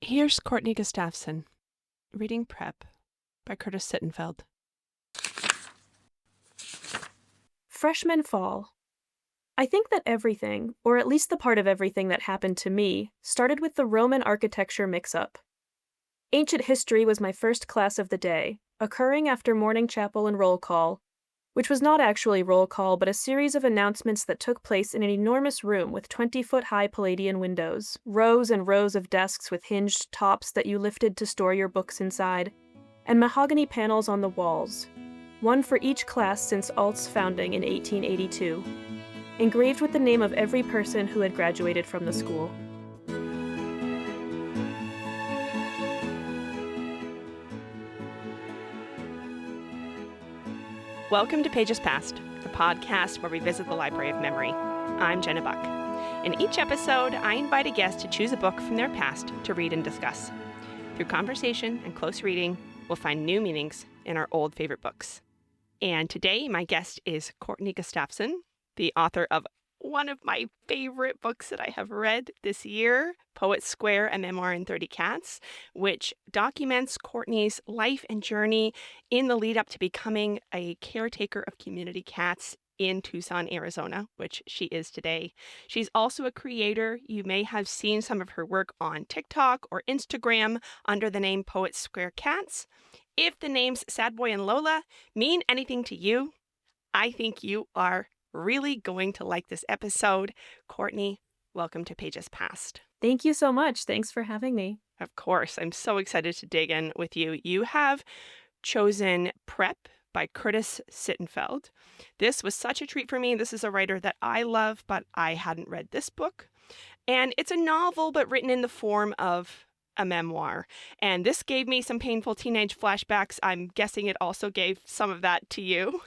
Here's Courtney Gustafson, reading Prep by Curtis Sittenfeld. Freshman fall. I think that everything, or at least the part of everything that happened to me, started with the Roman architecture mix-up. Ancient history was my first class of the day, occurring after morning chapel and roll call, which was not actually roll call but a series of announcements that took place in an enormous room with 20-foot-high Palladian windows, rows and rows of desks with hinged tops that you lifted to store your books inside, and mahogany panels on the walls, one for each class since ALT's founding in 1882, engraved with the name of every person who had graduated from the school. Welcome to Pages Past, the podcast where we visit the Library of Memory. I'm Jenna Buck. In each episode, I invite a guest to choose a book from their past to read and discuss. Through conversation and close reading, we'll find new meanings in our old favorite books. And today, my guest is Courtney Gustafson, the author of one of my favorite books that I have read this year, Poet Square, A Memoir in 30 Cats, which documents Courtney's life and journey in the lead up to becoming a caretaker of community cats in Tucson, Arizona, which she is today. She's also a creator. You may have seen some of her work on TikTok or Instagram under the name Poet Square Cats. If the names Sad Boy and Lola mean anything to you, I think you are really going to like this episode. Courtney, welcome to Pages Past. Thank you so much. Thanks for having me. Of course, I'm so excited to dig in with you. You have chosen Prep by Curtis Sittenfeld. This was such a treat for me. This is a writer that I love, but I hadn't read this book. And it's a novel, but written in the form of a memoir. And this gave me some painful teenage flashbacks. I'm guessing it also gave some of that to you.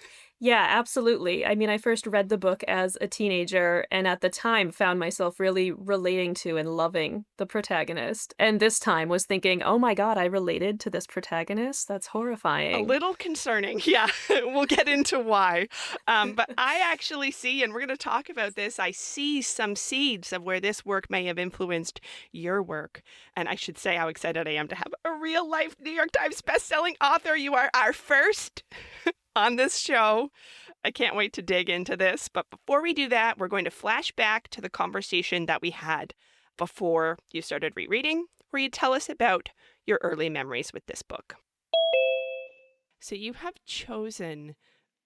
Yeah, absolutely. I mean, I first read the book as a teenager and at the time found myself really relating to and loving the protagonist. And this time was thinking, oh my God, I related to this protagonist? That's horrifying. A little concerning. Yeah, we'll get into why. But I actually see, and we're going to talk about this, I see some seeds of where this work may have influenced your work. And I should say how excited I am to have a real life New York Times bestselling author. You are our first on this show. I can't wait to dig into this. But before we do that, we're going to flash back to the conversation that we had before you started rereading, where you tell us about your early memories with this book. So you have chosen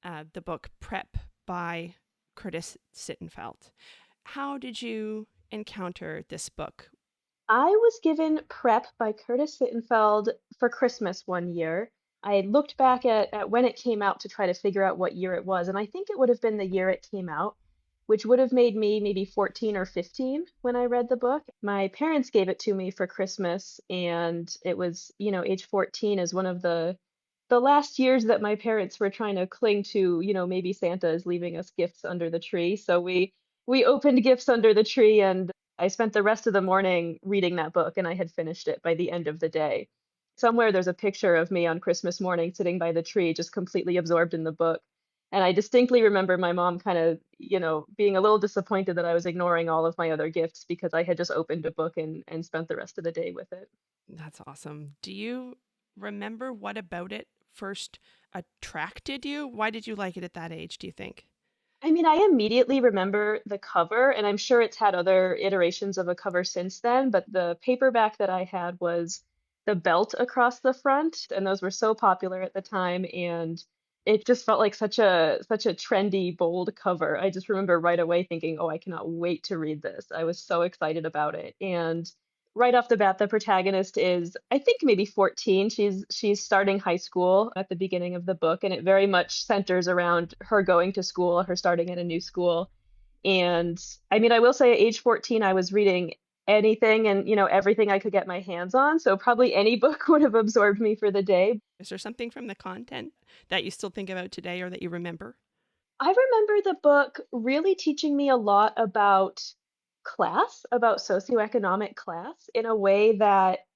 the book Prep by Curtis Sittenfeld. How did you encounter this book? I was given Prep by Curtis Sittenfeld for Christmas one year. I looked back at when it came out to try to figure out what year it was, and I think it would have been the year it came out, which would have made me maybe 14 or 15 when I read the book. My parents gave it to me for Christmas, and it was, age 14 is one of the last years that my parents were trying to cling to, maybe Santa is leaving us gifts under the tree. So we opened gifts under the tree, and I spent the rest of the morning reading that book, and I had finished it by the end of the day. Somewhere there's a picture of me on Christmas morning sitting by the tree, just completely absorbed in the book. And I distinctly remember my mom kind of, being a little disappointed that I was ignoring all of my other gifts because I had just opened a book and spent the rest of the day with it. That's awesome. Do you remember what about it first attracted you? Why did you like it at that age, do you think? I mean, I immediately remember the cover, and I'm sure it's had other iterations of a cover since then, but the paperback that I had was the belt across the front, and those were so popular at the time, and it just felt like such a trendy, bold cover. I just remember right away thinking, "Oh, I cannot wait to read this." I was so excited about it. And right off the bat, the protagonist is, I think, maybe 14. She's starting high school at the beginning of the book, and it very much centers around her going to school, her starting at a new school. And I mean, I will say at age 14, I was reading anything and, everything I could get my hands on. So probably any book would have absorbed me for the day. Is there something from the content that you still think about today or that you remember? I remember the book really teaching me a lot about class, about socioeconomic class in a way that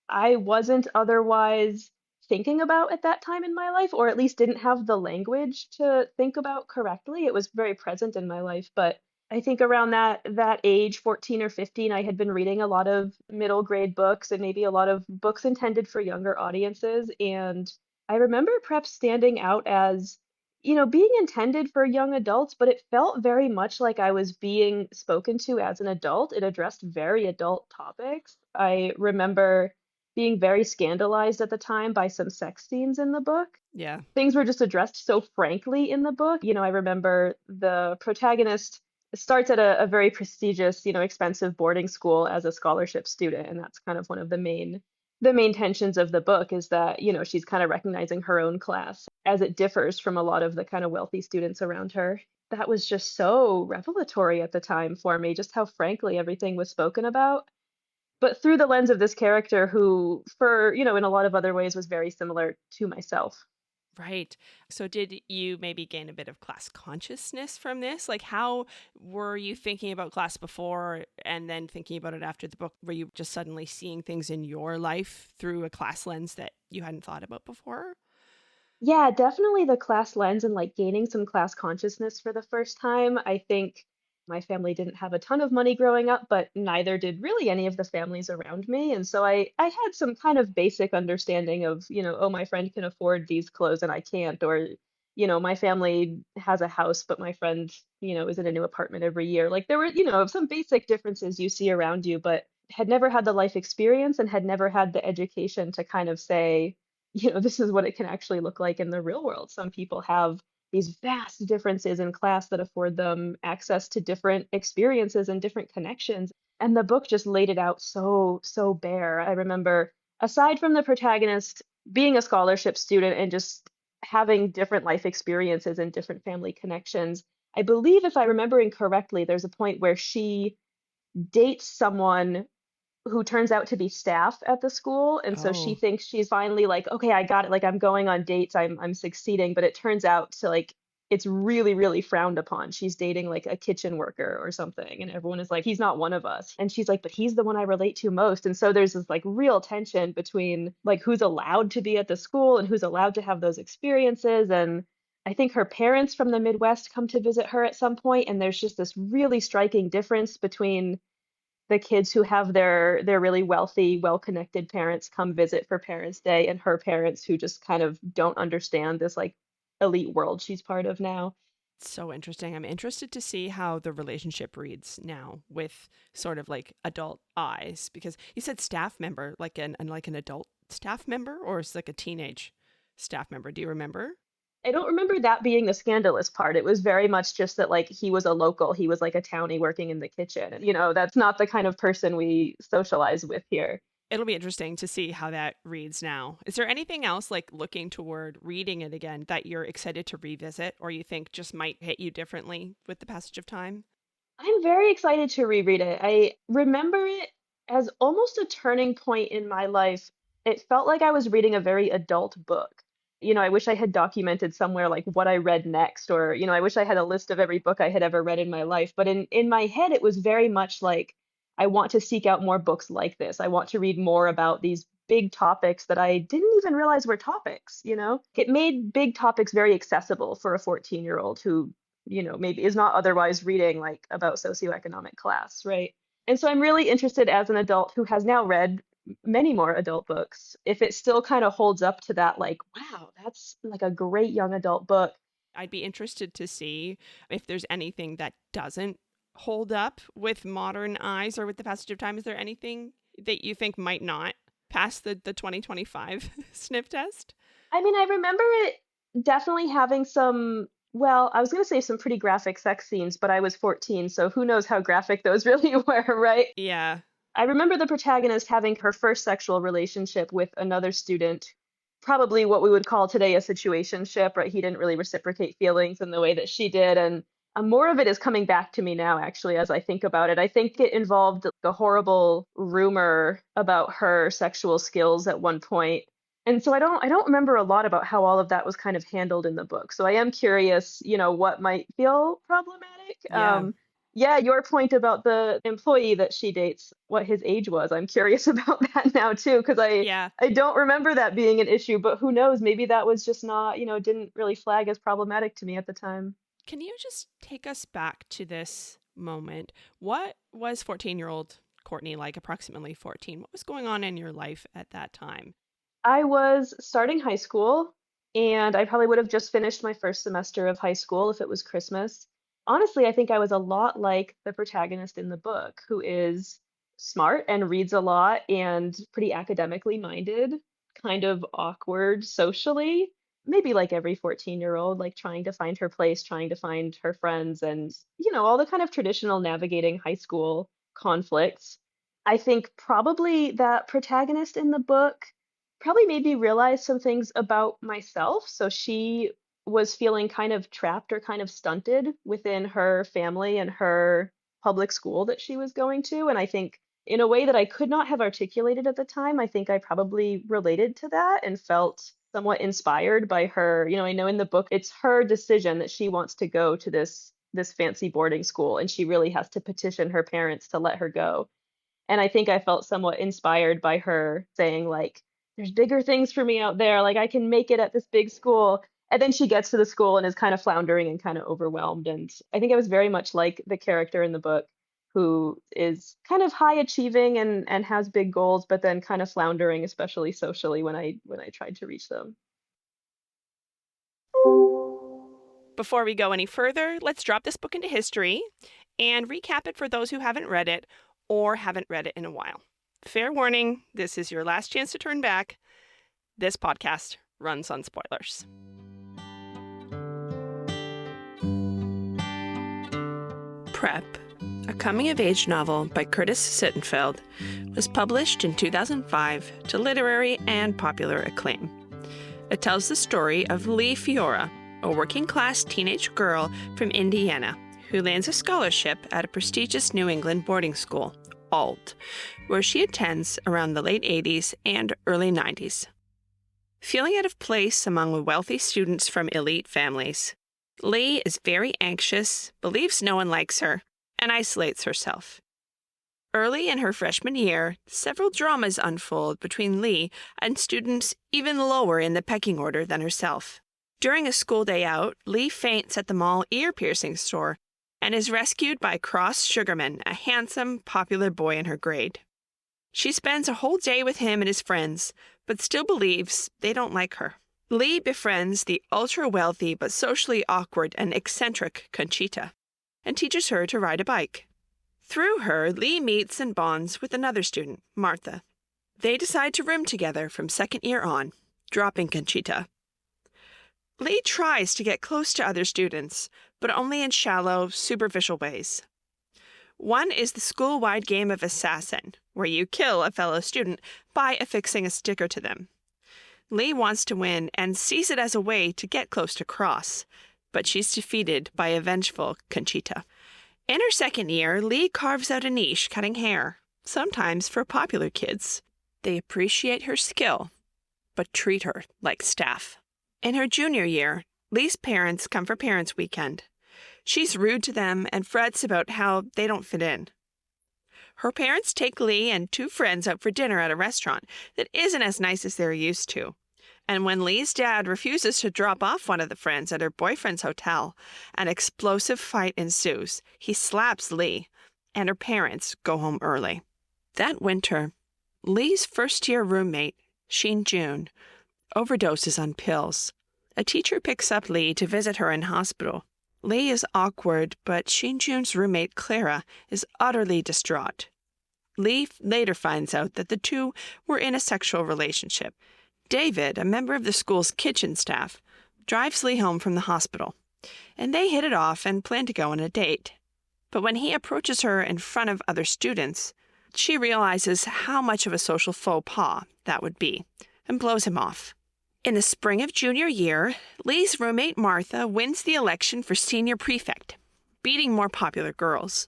I wasn't otherwise thinking about at that time in my life, or at least didn't have the language to think about correctly. It was very present in my life, but I think around that age, 14 or 15, I had been reading a lot of middle grade books and maybe a lot of books intended for younger audiences. And I remember Prep standing out as, being intended for young adults, but it felt very much like I was being spoken to as an adult. It addressed very adult topics. I remember being very scandalized at the time by some sex scenes in the book. Yeah. Things were just addressed so frankly in the book. I remember the protagonist starts at a very prestigious, expensive boarding school as a scholarship student, and that's kind of one of the main tensions of the book is that, she's kind of recognizing her own class as it differs from a lot of the kind of wealthy students around her. That was just so revelatory at the time for me, just how frankly everything was spoken about, but through the lens of this character who, for, in a lot of other ways was very similar to myself. Right. So did you maybe gain a bit of class consciousness from this? Like, how were you thinking about class before and then thinking about it after the book? Were you just suddenly seeing things in your life through a class lens that you hadn't thought about before? Yeah, definitely the class lens and like gaining some class consciousness for the first time. I think my family didn't have a ton of money growing up, but neither did really any of the families around me. And so I had some kind of basic understanding of, oh, my friend can afford these clothes and I can't, or, my family has a house, but my friend, is in a new apartment every year. Like there were, some basic differences you see around you, but had never had the life experience and had never had the education to kind of say, this is what it can actually look like in the real world. Some people have these vast differences in class that afford them access to different experiences and different connections. And the book just laid it out so, so bare. I remember, aside from the protagonist being a scholarship student and just having different life experiences and different family connections, I believe, if I remember incorrectly, there's a point where she dates someone who turns out to be staff at the school. And so she Oh, thinks she's finally like, okay, I got it. Like I'm going on dates, I'm succeeding. But it turns out to like it's really, really frowned upon. She's dating like a kitchen worker or something. And everyone is like, he's not one of us. And she's like, but he's the one I relate to most. And so there's this like real tension between like who's allowed to be at the school and who's allowed to have those experiences. And I think her parents from the Midwest come to visit her at some point, and there's just this really striking difference between the kids who have their really wealthy, well-connected parents come visit for Parents' Day and her parents who just kind of don't understand this like elite world she's part of now. so interesting. I'm interested to see how the relationship reads now with sort of like adult eyes, because you said staff member, like an adult staff member, or it's like a teenage staff member. Do you remember? I don't remember that being the scandalous part. It was very much just that like he was a local, he was like a townie working in the kitchen. And that's not the kind of person we socialize with here. It'll be interesting to see how that reads now. Is there anything else, like looking toward reading it again, that you're excited to revisit or you think just might hit you differently with the passage of time? I'm very excited to reread it. I remember it as almost a turning point in my life. It felt like I was reading a very adult book. I wish I had documented somewhere like what I read next, or, I wish I had a list of every book I had ever read in my life. But in my head, it was very much like I want to seek out more books like this. I want to read more about these big topics that I didn't even realize were topics. It made big topics very accessible for a 14-year-old who maybe is not otherwise reading like about socioeconomic class, right? And so I'm really interested as an adult who has now read many more adult books, if it still kind of holds up to that, like, wow, that's like a great young adult book. I'd be interested to see if there's anything that doesn't hold up with modern eyes or with the passage of time. Is there anything that you think might not pass the 2025 sniff test? I mean, I remember it definitely having some, well, I was going to say some pretty graphic sex scenes, but I was 14, so who knows how graphic those really were, right? Yeah. I remember the protagonist having her first sexual relationship with another student, probably what we would call today a situationship, right? He didn't really reciprocate feelings in the way that she did. And more of it is coming back to me now, actually, as I think about it. I think it involved a horrible rumor about her sexual skills at one point. And so I don't remember a lot about how all of that was kind of handled in the book. So I am curious, what might feel problematic. Yeah. Yeah, your point about the employee that she dates, what his age was. I'm curious about that now too, because I Yeah. I don't remember that being an issue, but who knows? Maybe that was just not, didn't really flag as problematic to me at the time. Can you just take us back to this moment. What was 14-year-old Courtney like, approximately 14? What was going on in your life at that time? I was starting high school, and I probably would have just finished my first semester of high school if it was Christmas. Honestly, I think I was a lot like the protagonist in the book, who is smart and reads a lot and pretty academically minded, kind of awkward socially, maybe like every 14-year-old, like trying to find her place, trying to find her friends, and, all the kind of traditional navigating high school conflicts. I think probably that protagonist in the book probably made me realize some things about myself. So she was feeling kind of trapped or kind of stunted within her family and her public school that she was going to. And I think in a way that I could not have articulated at the time, I think I probably related to that and felt somewhat inspired by her. I know in the book it's her decision that she wants to go to this fancy boarding school, and she really has to petition her parents to let her go. And I think I felt somewhat inspired by her saying, like, there's bigger things for me out there. Like, I can make it at this big school. And then she gets to the school and is kind of floundering and kind of overwhelmed. And I think I was very much like the character in the book, who is kind of high achieving and has big goals, but then kind of floundering, especially socially, when I tried to reach them. Before we go any further, let's drop this book into history and recap it for those who haven't read it or haven't read it in a while. Fair warning, this is your last chance to turn back. This podcast runs on spoilers. Prep, a coming-of-age novel by Curtis Sittenfeld, was published in 2005 to literary and popular acclaim. It tells the story of Lee Fiora, a working-class teenage girl from Indiana who lands a scholarship at a prestigious New England boarding school, ALT, where she attends around the late 80s and early 90s. Feeling out of place among wealthy students from elite families, Lee is very anxious, believes no one likes her, and isolates herself. Early in her freshman year, several dramas unfold between Lee and students even lower in the pecking order than herself. During a school day out, Lee faints at the mall ear-piercing store and is rescued by Cross Sugarman, a handsome, popular boy in her grade. She spends a whole day with him and his friends, but still believes they don't like her. Lee befriends the ultra-wealthy but socially awkward and eccentric Conchita and teaches her to ride a bike. Through her, Lee meets and bonds with another student, Martha. They decide to room together from second year on, dropping Conchita. Lee tries to get close to other students, but only in shallow, superficial ways. One is the school-wide game of Assassin, where you kill a fellow student by affixing a sticker to them. Lee wants to win and sees it as a way to get close to Cross, but she's defeated by a vengeful Conchita. In her second year, Lee carves out a niche cutting hair, sometimes for popular kids. They appreciate her skill, but treat her like staff. In her junior year, Lee's parents come for Parents' Weekend. She's rude to them and frets about how they don't fit in. Her parents take Lee and two friends out for dinner at a restaurant that isn't as nice as they're used to. And when Lee's dad refuses to drop off one of the friends at her boyfriend's hotel, an explosive fight ensues. He slaps Lee, and her parents go home early. That winter, Lee's first-year roommate, Sheen June, overdoses on pills. A teacher picks up Lee to visit her in hospital. Lee is awkward, but Sheen June's roommate, Clara, is utterly distraught. Lee later finds out that the two were in a sexual relationship. David, a member of the school's kitchen staff, drives Lee home from the hospital, and they hit it off and plan to go on a date. But when he approaches her in front of other students, she realizes how much of a social faux pas that would be, and blows him off. In the spring of junior year, Lee's roommate Martha wins the election for senior prefect, beating more popular girls.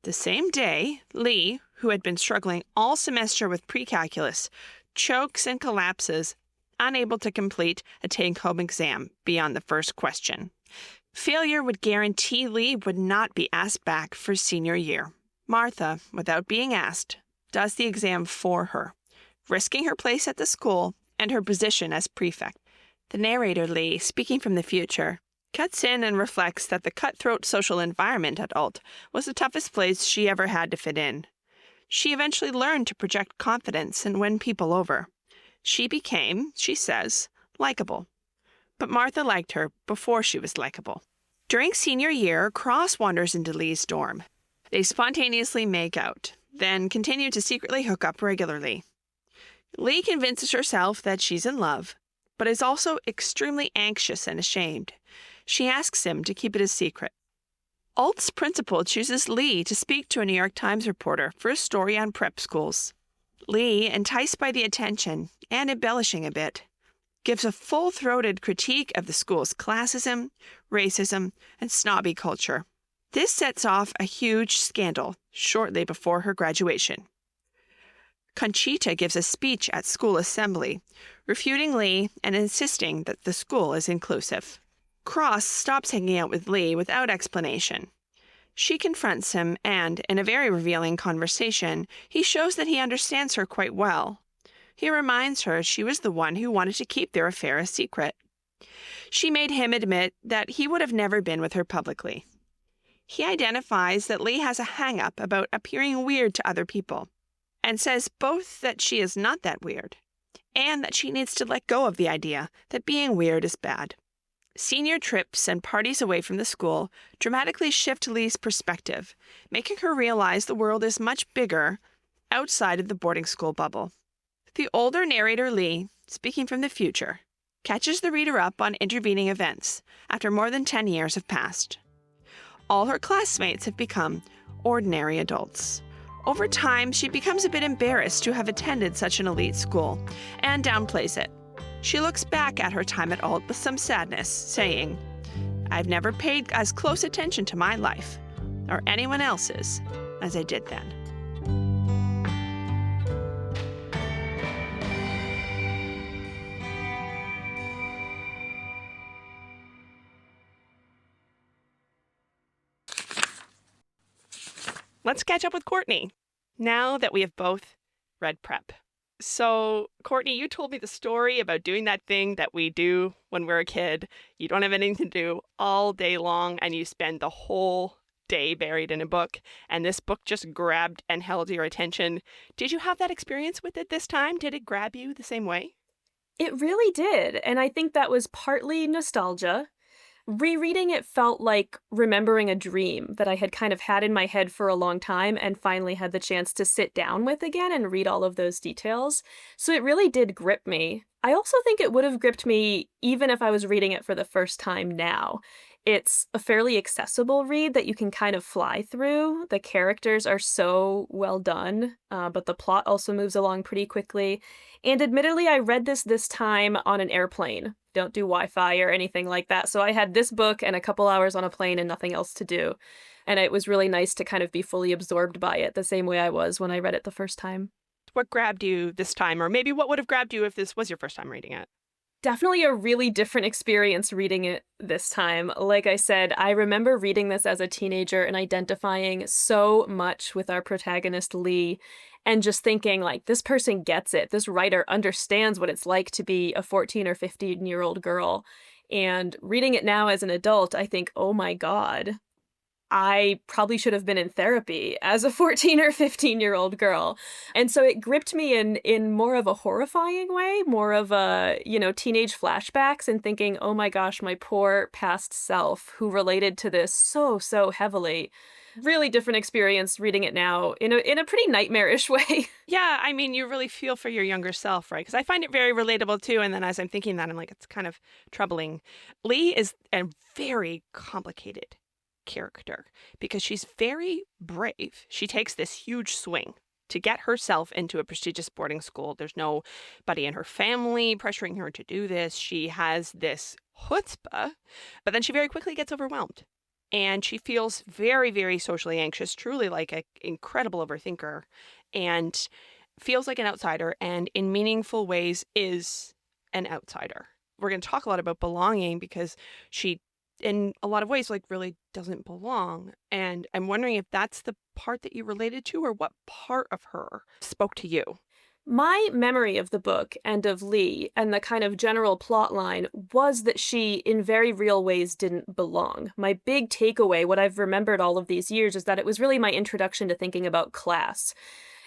The same day, Lee, who had been struggling all semester with pre-calculus, chokes and collapses, unable to complete a take-home exam beyond the first question. Failure would guarantee Lee would not be asked back for senior year. Martha, without being asked, does the exam for her, risking her place at the school and her position as prefect. The narrator, Lee, speaking from the future, cuts in and reflects that the cutthroat social environment at Alt was the toughest place she ever had to fit in. She eventually learned to project confidence and win people over. She became, she says, likable. But Martha liked her before she was likable. During senior year, Cross wanders into Lee's dorm. They spontaneously make out, then continue to secretly hook up regularly. Lee convinces herself that she's in love, but is also extremely anxious and ashamed. She asks him to keep it a secret. Alt's principal chooses Lee to speak to a New York Times reporter for a story on prep schools. Lee, enticed by the attention and embellishing a bit, gives a full-throated critique of the school's classism, racism, and snobby culture. This sets off a huge scandal shortly before her graduation. Conchita gives a speech at school assembly, refuting Lee and insisting that the school is inclusive. Cross stops hanging out with Lee without explanation. She confronts him, and, in a very revealing conversation, he shows that he understands her quite well. He reminds her she was the one who wanted to keep their affair a secret. She made him admit that he would have never been with her publicly. He identifies that Lee has a hang-up about appearing weird to other people, and says both that she is not that weird, and that she needs to let go of the idea that being weird is bad. Senior trips and parties away from the school dramatically shift Lee's perspective, making her realize the world is much bigger outside of the boarding school bubble. The older narrator Lee, speaking from the future, catches the reader up on intervening events after more than 10 years have passed. All her classmates have become ordinary adults. Over time, she becomes a bit embarrassed to have attended such an elite school and downplays it. She looks back at her time at Alt with some sadness, saying, "I've never paid as close attention to my life, or anyone else's, as I did then." Let's catch up with Courtney, now that we have both read Prep. So, Courtney, you told me the story about doing that thing that we do when we're a kid. You don't have anything to do all day long, and you spend the whole day buried in a book, and this book just grabbed and held your attention. Did you have that experience with it this time? Did it grab you the same way? It really did, and I think that was partly nostalgia. Rereading it felt like remembering a dream that I had kind of had in my head for a long time and finally had the chance to sit down with again and read all of those details. So it really did grip me. I also think it would have gripped me even if I was reading it for the first time now. It's a fairly accessible read that you can kind of fly through. The characters are so well done, but the plot also moves along pretty quickly. And admittedly, I read this time on an airplane. Don't do Wi-Fi or anything like that. So I had this book and a couple hours on a plane and nothing else to do. And it was really nice to kind of be fully absorbed by it the same way I was when I read it the first time. What grabbed you this time, or maybe what would have grabbed you if this was your first time reading it? Definitely a really different experience reading it this time. Like I said, I remember reading this as a teenager and identifying so much with our protagonist, Lee, and just thinking, like, this person gets it. This writer understands what it's like to be a 14 or 15-year-old girl. And reading it now as an adult, I think, oh my God, I probably should have been in therapy as a 14 or 15-year-old girl. And so it gripped me in more of a horrifying way, more of a, teenage flashbacks and thinking, oh my gosh, my poor past self who related to this so heavily. Really different experience reading it now in a pretty nightmarish way. Yeah, I mean, you really feel for your younger self, right? Because I find it very relatable too. And then as I'm thinking that, I'm like, it's kind of troubling. Lee is a very complicated character because she's very brave. She takes this huge swing to get herself into a prestigious boarding school. There's nobody in her family pressuring her to do this. She has this chutzpah, but then she very quickly gets overwhelmed. And she feels very, very socially anxious, truly like an incredible overthinker, and feels like an outsider, and in meaningful ways is an outsider. We're going to talk a lot about belonging because she, in a lot of ways, like really doesn't belong. And I'm wondering if that's the part that you related to, or what part of her spoke to you. My memory of the book and of Lee and the kind of general plot line was that she, in very real ways, didn't belong. My big takeaway, what I've remembered all of these years, is that it was really my introduction to thinking about class.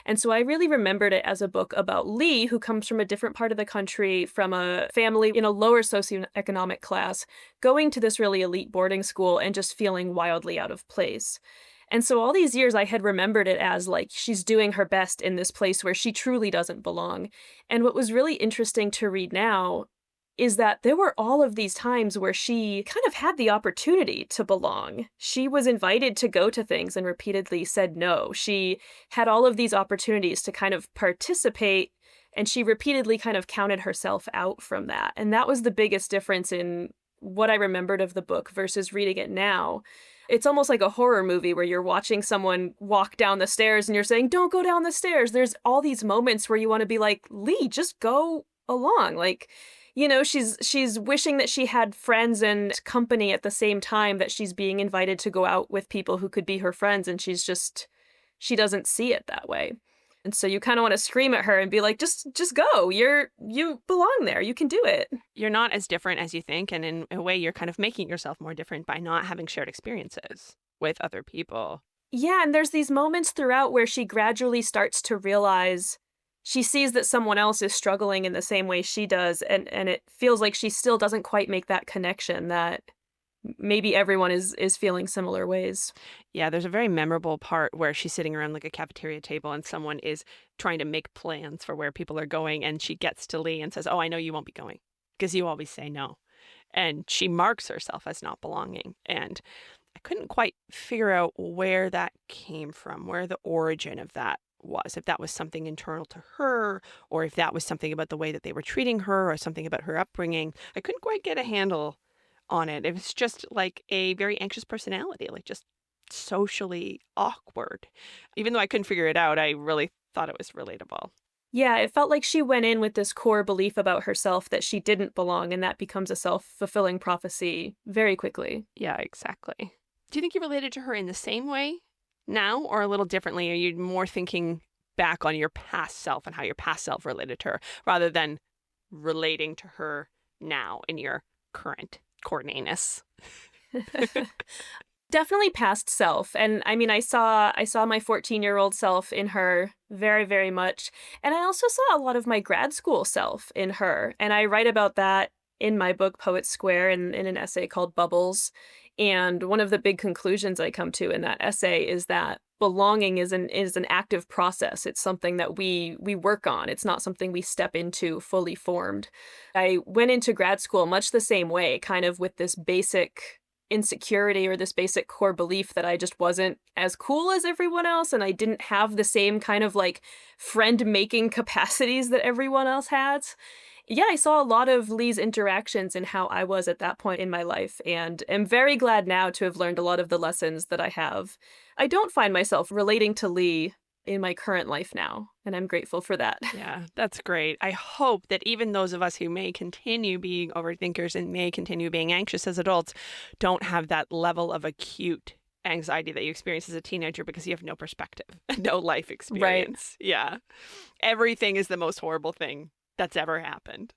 And so I really remembered it as a book about Lee, who comes from a different part of the country, from a family in a lower socioeconomic class, going to this really elite boarding school and just feeling wildly out of place. And so all these years I had remembered it as like she's doing her best in this place where she truly doesn't belong. And what was really interesting to read now is that there were all of these times where she kind of had the opportunity to belong. She was invited to go to things and repeatedly said no. She had all of these opportunities to kind of participate, and she repeatedly kind of counted herself out from that. And that was the biggest difference in what I remembered of the book versus reading it now. It's almost like a horror movie where you're watching someone walk down the stairs and you're saying, "Don't go down the stairs." There's all these moments where you want to be like, "Lee, just go along." Like, she's wishing that she had friends and company at the same time that she's being invited to go out with people who could be her friends, and she doesn't see it that way. And so you kind of want to scream at her and be like, just go. You belong there. You can do it. You're not as different as you think, and in a way you're kind of making yourself more different by not having shared experiences with other people. Yeah, and there's these moments throughout where she gradually starts to realize she sees that someone else is struggling in the same way she does, and it feels like she still doesn't quite make that connection that maybe everyone is feeling similar ways. Yeah, there's a very memorable part where she's sitting around like a cafeteria table and someone is trying to make plans for where people are going, and she gets to Lee and says, "Oh, I know you won't be going because you always say no." And she marks herself as not belonging. And I couldn't quite figure out where that came from, where the origin of that was, if that was something internal to her, or if that was something about the way that they were treating her, or something about her upbringing. I couldn't quite get a handle on it. It was just like a very anxious personality, like just socially awkward. Even though I couldn't figure it out, I really thought it was relatable. Yeah, it felt like she went in with this core belief about herself that she didn't belong, and that becomes a self-fulfilling prophecy very quickly. Yeah, exactly. Do you think you related to her in the same way now or a little differently? Are you more thinking back on your past self and how your past self related to her rather than relating to her now in your current Courtney-ness? Definitely past self. And I mean, I saw my 14-year-old self in her very, very much. And I also saw a lot of my grad school self in her. And I write about that in my book Poet Square in an essay called Bubbles. And one of the big conclusions I come to in that essay is that belonging is an active process. It's something that we work on. It's not something we step into fully formed. I went into grad school much the same way, kind of with this basic insecurity or this basic core belief that I just wasn't as cool as everyone else, and I didn't have the same kind of like friend making capacities that everyone else has. Yeah, I saw a lot of Lee's interactions in how I was at that point in my life, and am very glad now to have learned a lot of the lessons that I have. I don't find myself relating to Lee in my current life now, and I'm grateful for that. Yeah, that's great. I hope that even those of us who may continue being overthinkers and may continue being anxious as adults don't have that level of acute anxiety that you experience as a teenager because you have no perspective, no life experience. Right. Yeah. Everything is the most horrible thing that's ever happened.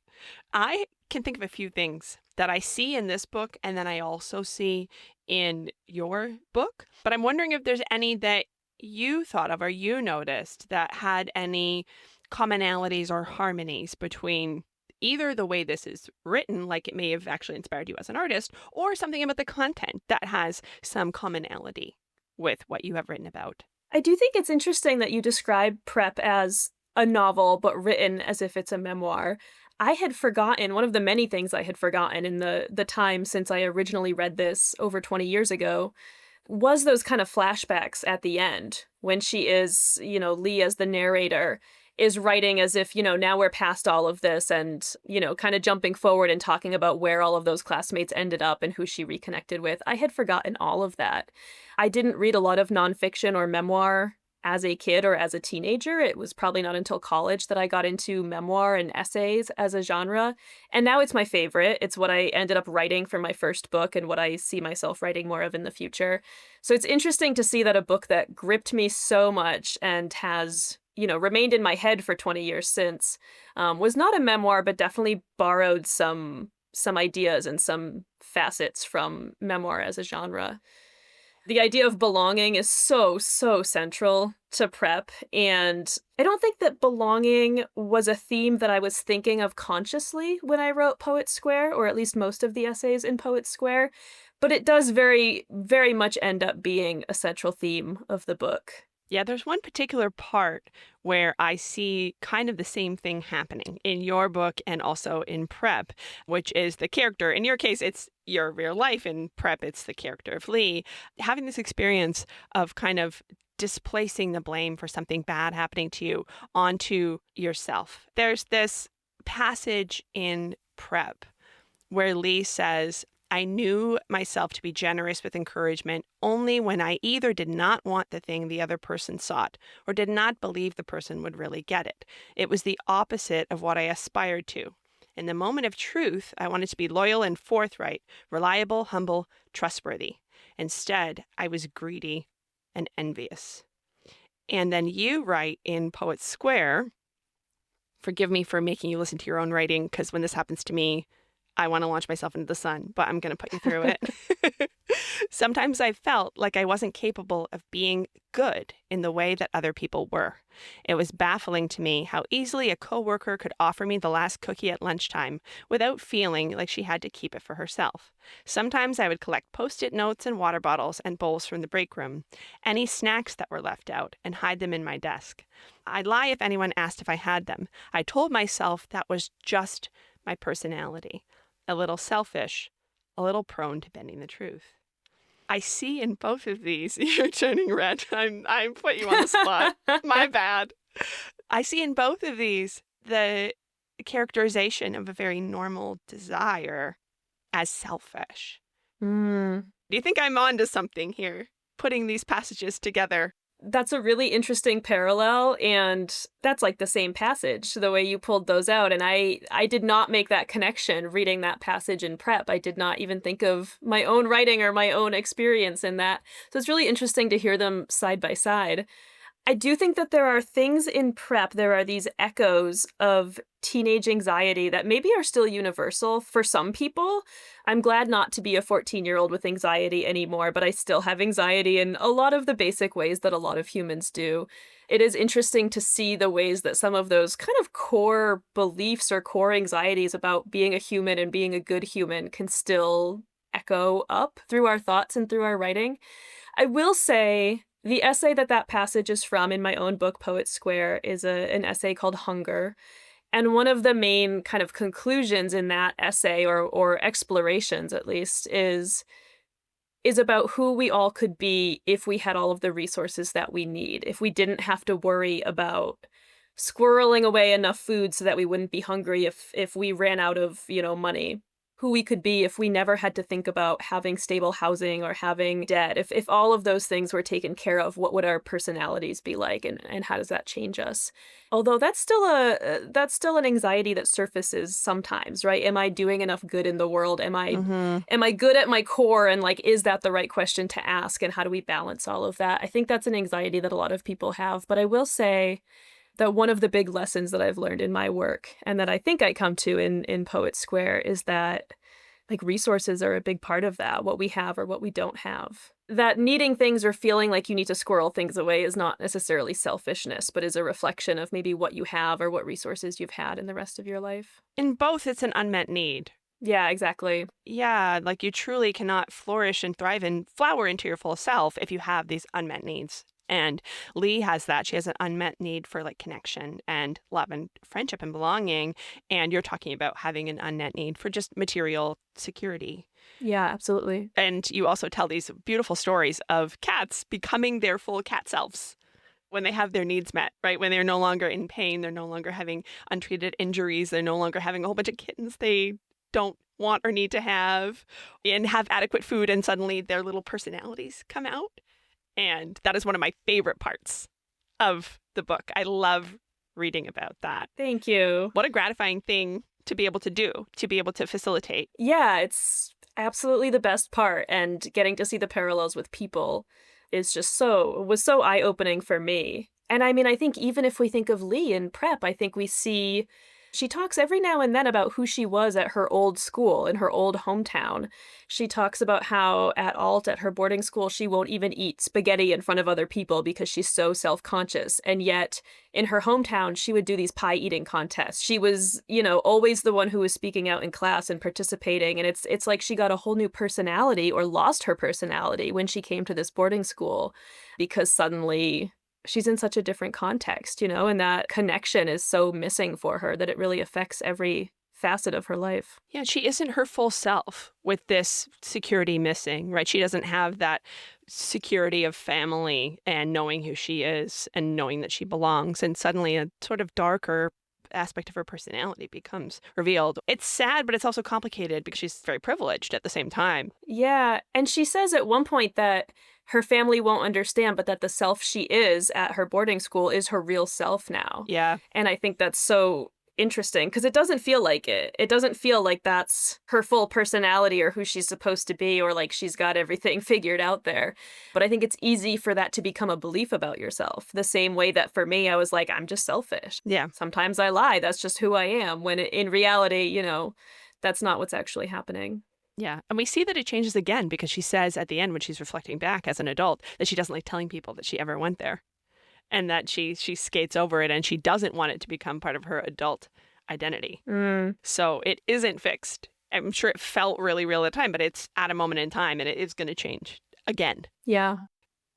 I can think of a few things that I see in this book and then I also see in your book, but I'm wondering if there's any that you thought of or you noticed that had any commonalities or harmonies between either the way this is written, like it may have actually inspired you as an artist, or something about the content that has some commonality with what you have written about. I do think it's interesting that you describe Prep as a novel, but written as if it's a memoir. I had forgotten, one of the many things I had forgotten in the time since I originally read this over 20 years ago, was those kind of flashbacks at the end when she is, Lee as the narrator is writing as if, now we're past all of this and, kind of jumping forward and talking about where all of those classmates ended up and who she reconnected with. I had forgotten all of that. I didn't read a lot of nonfiction or memoir as a kid or as a teenager. It was probably not until college that I got into memoir and essays as a genre. And now it's my favorite. It's what I ended up writing for my first book and what I see myself writing more of in the future. So it's interesting to see that a book that gripped me so much and has remained in my head for 20 years since, was not a memoir, but definitely borrowed some ideas and some facets from memoir as a genre. The idea of belonging is so, so central to prep. And I don't think that belonging was a theme that I was thinking of consciously when I wrote Poet Square, or at least most of the essays in Poet Square. But it does very, very much end up being a central theme of the book. Yeah, there's one particular part where I see kind of the same thing happening in your book and also in Prep, which is the character. In your case, it's your real life. In Prep, it's the character of Lee. Having this experience of kind of displacing the blame for something bad happening to you onto yourself. There's this passage in Prep where Lee says, I knew myself to be generous with encouragement only when I either did not want the thing the other person sought or did not believe the person would really get it. It was the opposite of what I aspired to. In the moment of truth, I wanted to be loyal and forthright, reliable, humble, trustworthy. Instead, I was greedy and envious. And then you write in Poet Square, forgive me for making you listen to your own writing, because when this happens to me, I want to launch myself into the sun, but I'm going to put you through it. Sometimes I felt like I wasn't capable of being good in the way that other people were. It was baffling to me how easily a coworker could offer me the last cookie at lunchtime without feeling like she had to keep it for herself. Sometimes I would collect Post-it notes and water bottles and bowls from the break room, any snacks that were left out, and hide them in my desk. I'd lie if anyone asked if I had them. I told myself that was just my personality. A little selfish, a little prone to bending the truth. I see in both of these, you're turning red. I'm putting you on the spot. My bad. I see in both of these the characterization of a very normal desire as selfish. Do you think I'm onto something here, putting these passages together? That's a really interesting parallel, and that's like the same passage, the way you pulled those out. And I did not make that connection reading that passage in Prep. I did not even think of my own writing or my own experience in that. So it's really interesting to hear them side by side. I do think that there are things in Prep, there are these echoes of teenage anxiety that maybe are still universal for some people. I'm glad not to be a 14-year-old with anxiety anymore, but I still have anxiety in a lot of the basic ways that a lot of humans do. It is interesting to see the ways that some of those kind of core beliefs or core anxieties about being a human and being a good human can still echo up through our thoughts and through our writing. I will say the essay that passage is from in my own book, Poet Square, is an essay called Hunger. And one of the main kind of conclusions in that essay, or explorations at least, is about who we all could be if we had all of the resources that we need, if we didn't have to worry about squirreling away enough food so that we wouldn't be hungry if we ran out of, money. Who we could be if we never had to think about having stable housing or having debt. If all of those things were taken care of, what would our personalities be like, and how does that change us? Although that's still an anxiety that surfaces sometimes, right? Am I doing enough good in the world? Am I good at my core? And is that the right question to ask? And how do we balance all of that? I think that's an anxiety that a lot of people have. But I will say that one of the big lessons that I've learned in my work, and that I think I come to in Poet Square, is that resources are a big part of that, what we have or what we don't have. That needing things or feeling like you need to squirrel things away is not necessarily selfishness, but is a reflection of maybe what you have or what resources you've had in the rest of your life. In both, it's an unmet need. Yeah, exactly. Yeah, you truly cannot flourish and thrive and flower into your full self if you have these unmet needs. And Lee has that. She has an unmet need for connection and love and friendship and belonging. And you're talking about having an unmet need for just material security. Yeah, absolutely. And you also tell these beautiful stories of cats becoming their full cat selves when they have their needs met, right? When they're no longer in pain, they're no longer having untreated injuries, they're no longer having a whole bunch of kittens they don't want or need to have, and have adequate food, and suddenly their little personalities come out. And that is one of my favorite parts of the book. I love reading about that. Thank you. What a gratifying thing to be able to do, to be able to facilitate. Yeah, it's absolutely the best part. And getting to see the parallels with people was so eye-opening for me. And I mean, I think even if we think of Lee in prep, I think we see she talks every now and then about who she was at her old school, in her old hometown. She talks about how at Alt, at her boarding school, she won't even eat spaghetti in front of other people because she's so self-conscious. And yet in her hometown, she would do these pie eating contests. She was, always the one who was speaking out in class and participating. And it's like she got a whole new personality or lost her personality when she came to this boarding school because suddenly she's in such a different context, and that connection is so missing for her that it really affects every facet of her life. Yeah, she isn't her full self with this security missing, right? She doesn't have that security of family and knowing who she is and knowing that she belongs. And suddenly a sort of darker aspect of her personality becomes revealed. It's sad, but it's also complicated because she's very privileged at the same time. Yeah, and she says at one point that her family won't understand, but that the self she is at her boarding school is her real self now. Yeah. And I think that's so interesting because it doesn't feel like it. It doesn't feel like that's her full personality or who she's supposed to be or like she's got everything figured out there. But I think it's easy for that to become a belief about yourself. The same way that for me, I was like, I'm just selfish. Yeah. Sometimes I lie. That's just who I am. When in reality, that's not what's actually happening. Yeah. And we see that it changes again because she says at the end when she's reflecting back as an adult that she doesn't like telling people that she ever went there and that she skates over it and she doesn't want it to become part of her adult identity. So it isn't fixed. I'm sure it felt really real at the time, but it's at a moment in time and it is going to change again. Yeah.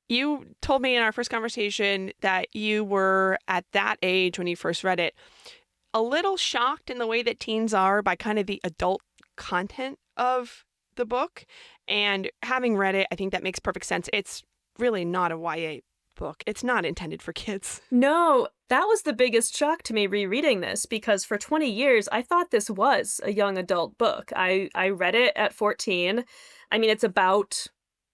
You told me in our first conversation that you were at that age when you first read it a little shocked in the way that teens are by kind of the adult content of the book. And having read it, I think that makes perfect sense. It's really not a YA book. It's not intended for kids. No, that was the biggest shock to me rereading this because for 20 years, I thought this was a young adult book. I read it at 14. I mean, it's about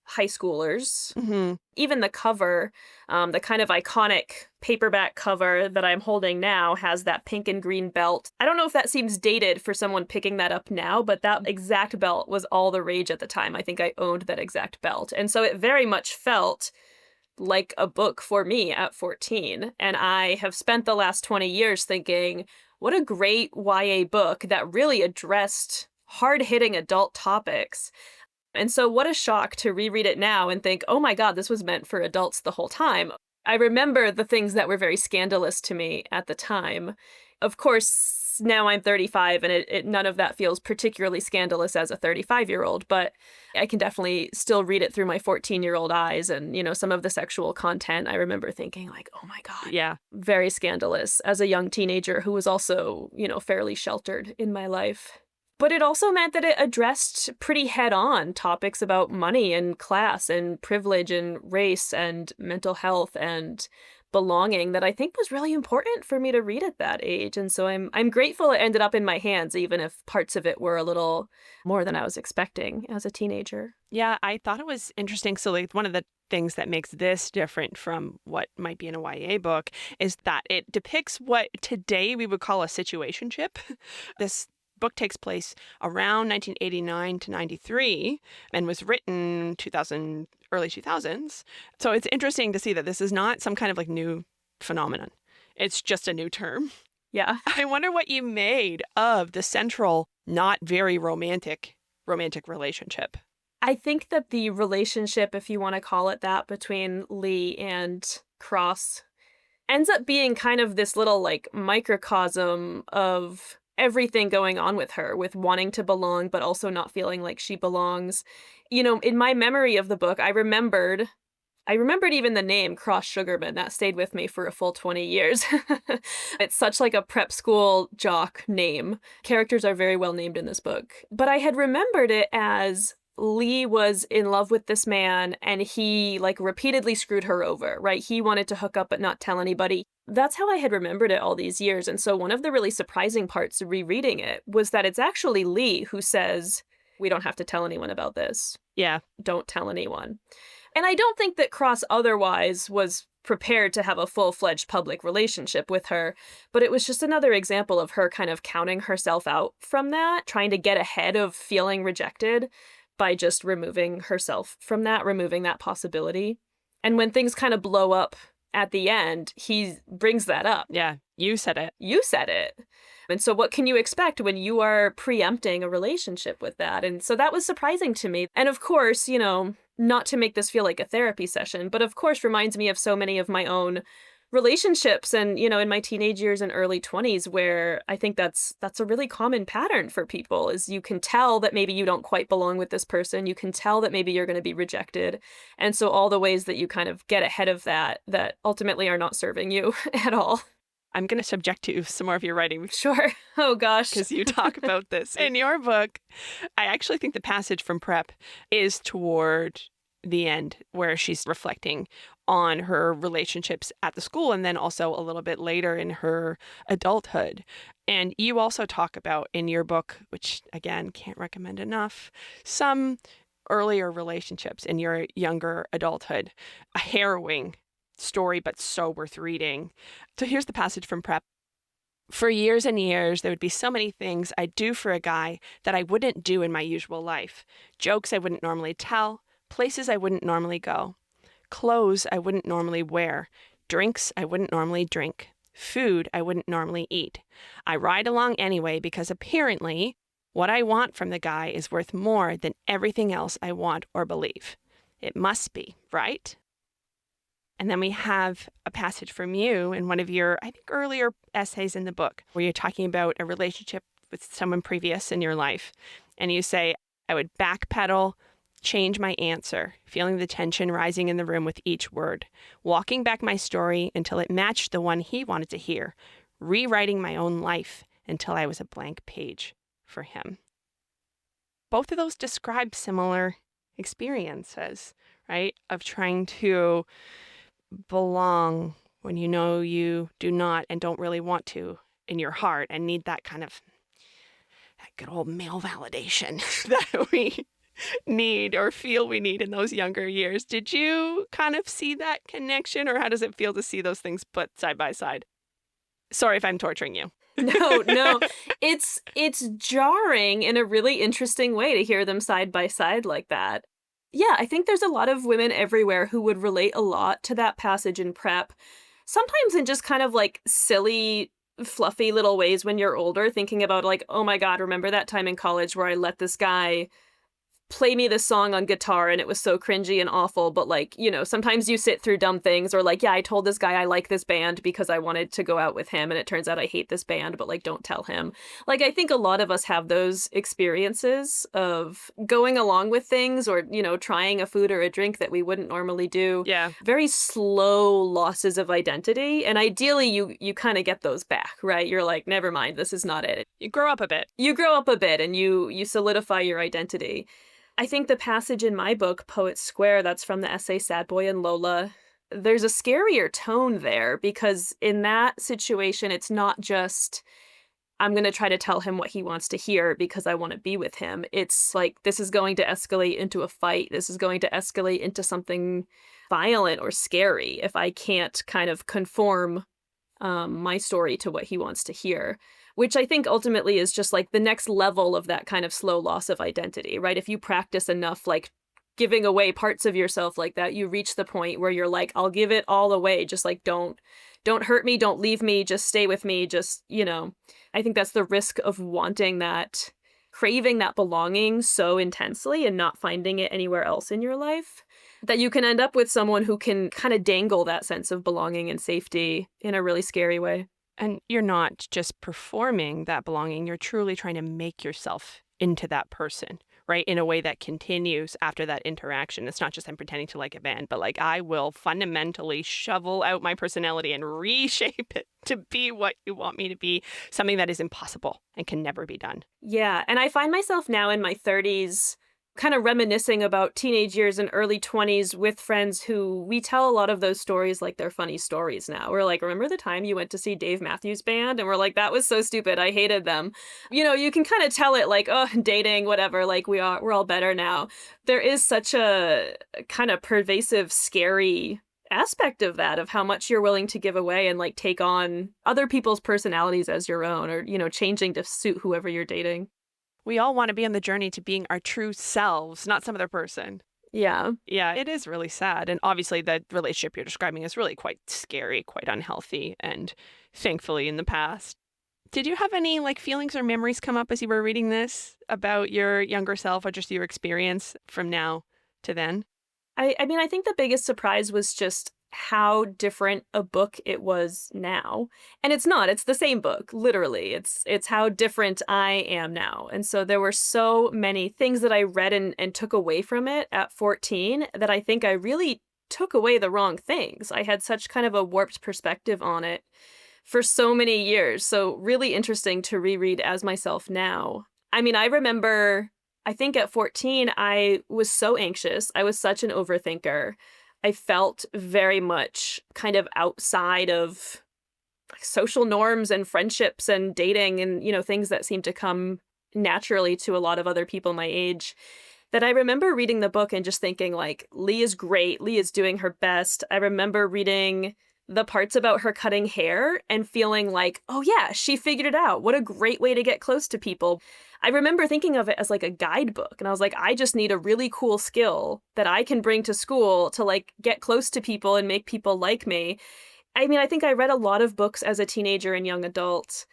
high schoolers. Mm-hmm. Even the cover, the kind of iconic paperback cover that I'm holding now has that pink and green belt. I don't know if that seems dated for someone picking that up now, but that exact belt was all the rage at the time. I think I owned that exact belt. And so it very much felt like a book for me at 14. And I have spent the last 20 years thinking, what a great YA book that really addressed hard-hitting adult topics. And so what a shock to reread it now and think, oh my God, this was meant for adults the whole time. I remember the things that were very scandalous to me at the time. Of course, now I'm 35 and none of that feels particularly scandalous as a 35-year-old, but I can definitely still read it through my 14-year-old eyes. And, some of the sexual content, I remember thinking like, oh my God, yeah, very scandalous as a young teenager who was also, fairly sheltered in my life. But it also meant that it addressed pretty head-on topics about money and class and privilege and race and mental health and belonging that I think was really important for me to read at that age. And so I'm grateful it ended up in my hands, even if parts of it were a little more than I was expecting as a teenager. Yeah, I thought it was interesting. So one of the things that makes this different from what might be in a YA book is that it depicts what today we would call a situationship. This book takes place around 1989 to 93 and was written early 2000s. So it's interesting to see that this is not some kind of like new phenomenon. It's just a new term. Yeah. I wonder what you made of the central, not very romantic relationship. I think that the relationship, if you want to call it that, between Lee and Cross ends up being kind of this little like microcosm of everything going on with her, with wanting to belong, but also not feeling like she belongs. In my memory of the book, I remembered even the name Cross Sugarman. That stayed with me for a full 20 years. It's such like a prep school jock name. Characters are very well named in this book. But I had remembered it as Lee was in love with this man and he like repeatedly screwed her over, right? He wanted to hook up but not tell anybody. That's how I had remembered it all these years. And so one of the really surprising parts of rereading it was that it's actually Lee who says, we don't have to tell anyone about this. Yeah. Don't tell anyone. And I don't think that Cross otherwise was prepared to have a full-fledged public relationship with her, but it was just another example of her kind of counting herself out from that, trying to get ahead of feeling rejected by just removing herself from that, removing that possibility. And when things kind of blow up at the end, he brings that up. Yeah, you said it. You said it. And so what can you expect when you are preempting a relationship with that? And so that was surprising to me. And of course, not to make this feel like a therapy session, but of course reminds me of so many of my own relationships and, in my teenage years and early 20s, where I think that's a really common pattern for people, is you can tell that maybe you don't quite belong with this person. You can tell that maybe you're going to be rejected. And so all the ways that you kind of get ahead of that ultimately are not serving you at all. I'm going to subject you some more of your writing. Sure. Oh, gosh. Because you talk about this in your book. I actually think the passage from Prep is toward the end, where she's reflecting on her relationships at the school and then also a little bit later in her adulthood. And you also talk about in your book, which again, can't recommend enough, some earlier relationships in your younger adulthood, a harrowing story, but so worth reading. So here's the passage from Prep. For years and years, there would be so many things I'd do for a guy that I wouldn't do in my usual life. Jokes I wouldn't normally tell, places I wouldn't normally go, clothes I wouldn't normally wear, drinks I wouldn't normally drink, food I wouldn't normally eat. I ride along anyway because apparently what I want from the guy is worth more than everything else I want or believe. It must be, right? And then we have a passage from you in one of your, I think, earlier essays in the book, where you're talking about a relationship with someone previous in your life. And you say, I would backpedal, change my answer, feeling the tension rising in the room with each word, walking back my story until it matched the one he wanted to hear, rewriting my own life until I was a blank page for him. Both of those describe similar experiences, right? Of trying to belong when you know you do not and don't really want to in your heart and need that kind of that good old male validation that we need or feel we need in those younger years. Did you kind of see that connection, or how does it feel to see those things put side by side? Sorry if I'm torturing you. No. It's jarring in a really interesting way to hear them side by side like that. Yeah, I think there's a lot of women everywhere who would relate a lot to that passage in Prep, sometimes in just kind of like silly, fluffy little ways when you're older, thinking about like, oh my God, remember that time in college where I let this guy play me this song on guitar and it was so cringy and awful, but like, sometimes you sit through dumb things, or like, yeah, I told this guy I like this band because I wanted to go out with him and it turns out I hate this band, but like, don't tell him. Like, I think a lot of us have those experiences of going along with things, or, trying a food or a drink that we wouldn't normally do. Yeah. Very slow losses of identity. And ideally you kind of get those back, right? You're like, never mind, this is not it. You grow up a bit. You grow up a bit and you solidify your identity. I think the passage in my book, Poets Square, that's from the essay Sad Boy and Lola, there's a scarier tone there, because in that situation, it's not just, I'm going to try to tell him what he wants to hear because I want to be with him. It's like, this is going to escalate into a fight. This is going to escalate into something violent or scary if I can't kind of conform my story to what he wants to hear. Which I think ultimately is just like the next level of that kind of slow loss of identity, right? If you practice enough, like giving away parts of yourself like that, you reach the point where you're like, I'll give it all away. Just like, don't hurt me. Don't leave me. Just stay with me. Just, I think that's the risk of wanting that, craving that belonging so intensely and not finding it anywhere else in your life, that you can end up with someone who can kind of dangle that sense of belonging and safety in a really scary way. And you're not just performing that belonging, you're truly trying to make yourself into that person, right? In a way that continues after that interaction. It's not just I'm pretending to like a band, but like I will fundamentally shovel out my personality and reshape it to be what you want me to be, something that is impossible and can never be done. Yeah, and I find myself now in my 30s kind of reminiscing about teenage years and early 20s with friends who we tell a lot of those stories like they're funny stories now. We're like, remember the time you went to see Dave Matthews Band? And we're like, that was so stupid. I hated them. You can kind of tell it like, oh, dating, whatever, like we're all better now. There is such a kind of pervasive, scary aspect of that, of how much you're willing to give away and like take on other people's personalities as your own, or, changing to suit whoever you're dating. We all want to be on the journey to being our true selves, not some other person. Yeah. Yeah, it is really sad. And obviously, the relationship you're describing is really quite scary, quite unhealthy, and thankfully in the past. Did you have any like feelings or memories come up as you were reading this about your younger self or just your experience from now to then? I mean, I think the biggest surprise was just how different a book it was now. And it's not, it's the same book, literally. It's how different I am now. And so there were so many things that I read and took away from it at 14 that I think I really took away the wrong things. I had such kind of a warped perspective on it for so many years. So really interesting to reread as myself now. I mean, I remember, I think at 14, I was so anxious. I was such an overthinker. I felt very much kind of outside of social norms and friendships and dating and, things that seem to come naturally to a lot of other people my age. That I remember reading the book and just thinking, like, Lee is great. Lee is doing her best. I remember reading the parts about her cutting hair and feeling like, oh yeah, she figured it out. What a great way to get close to people. I remember thinking of it as like a guidebook. And I was like, I just need a really cool skill that I can bring to school to like get close to people and make people like me. I mean, I think I read a lot of books as a teenager and young adult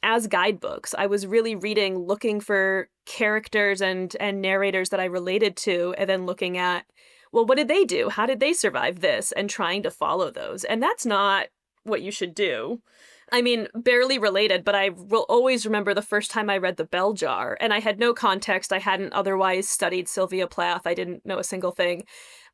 as guidebooks. I was really reading, looking for characters and narrators that I related to, and then looking at, well, what did they do? How did they survive this? And trying to follow those. And that's not what you should do. I mean, barely related, but I will always remember the first time I read The Bell Jar, and I had no context. I hadn't otherwise studied Sylvia Plath. I didn't know a single thing.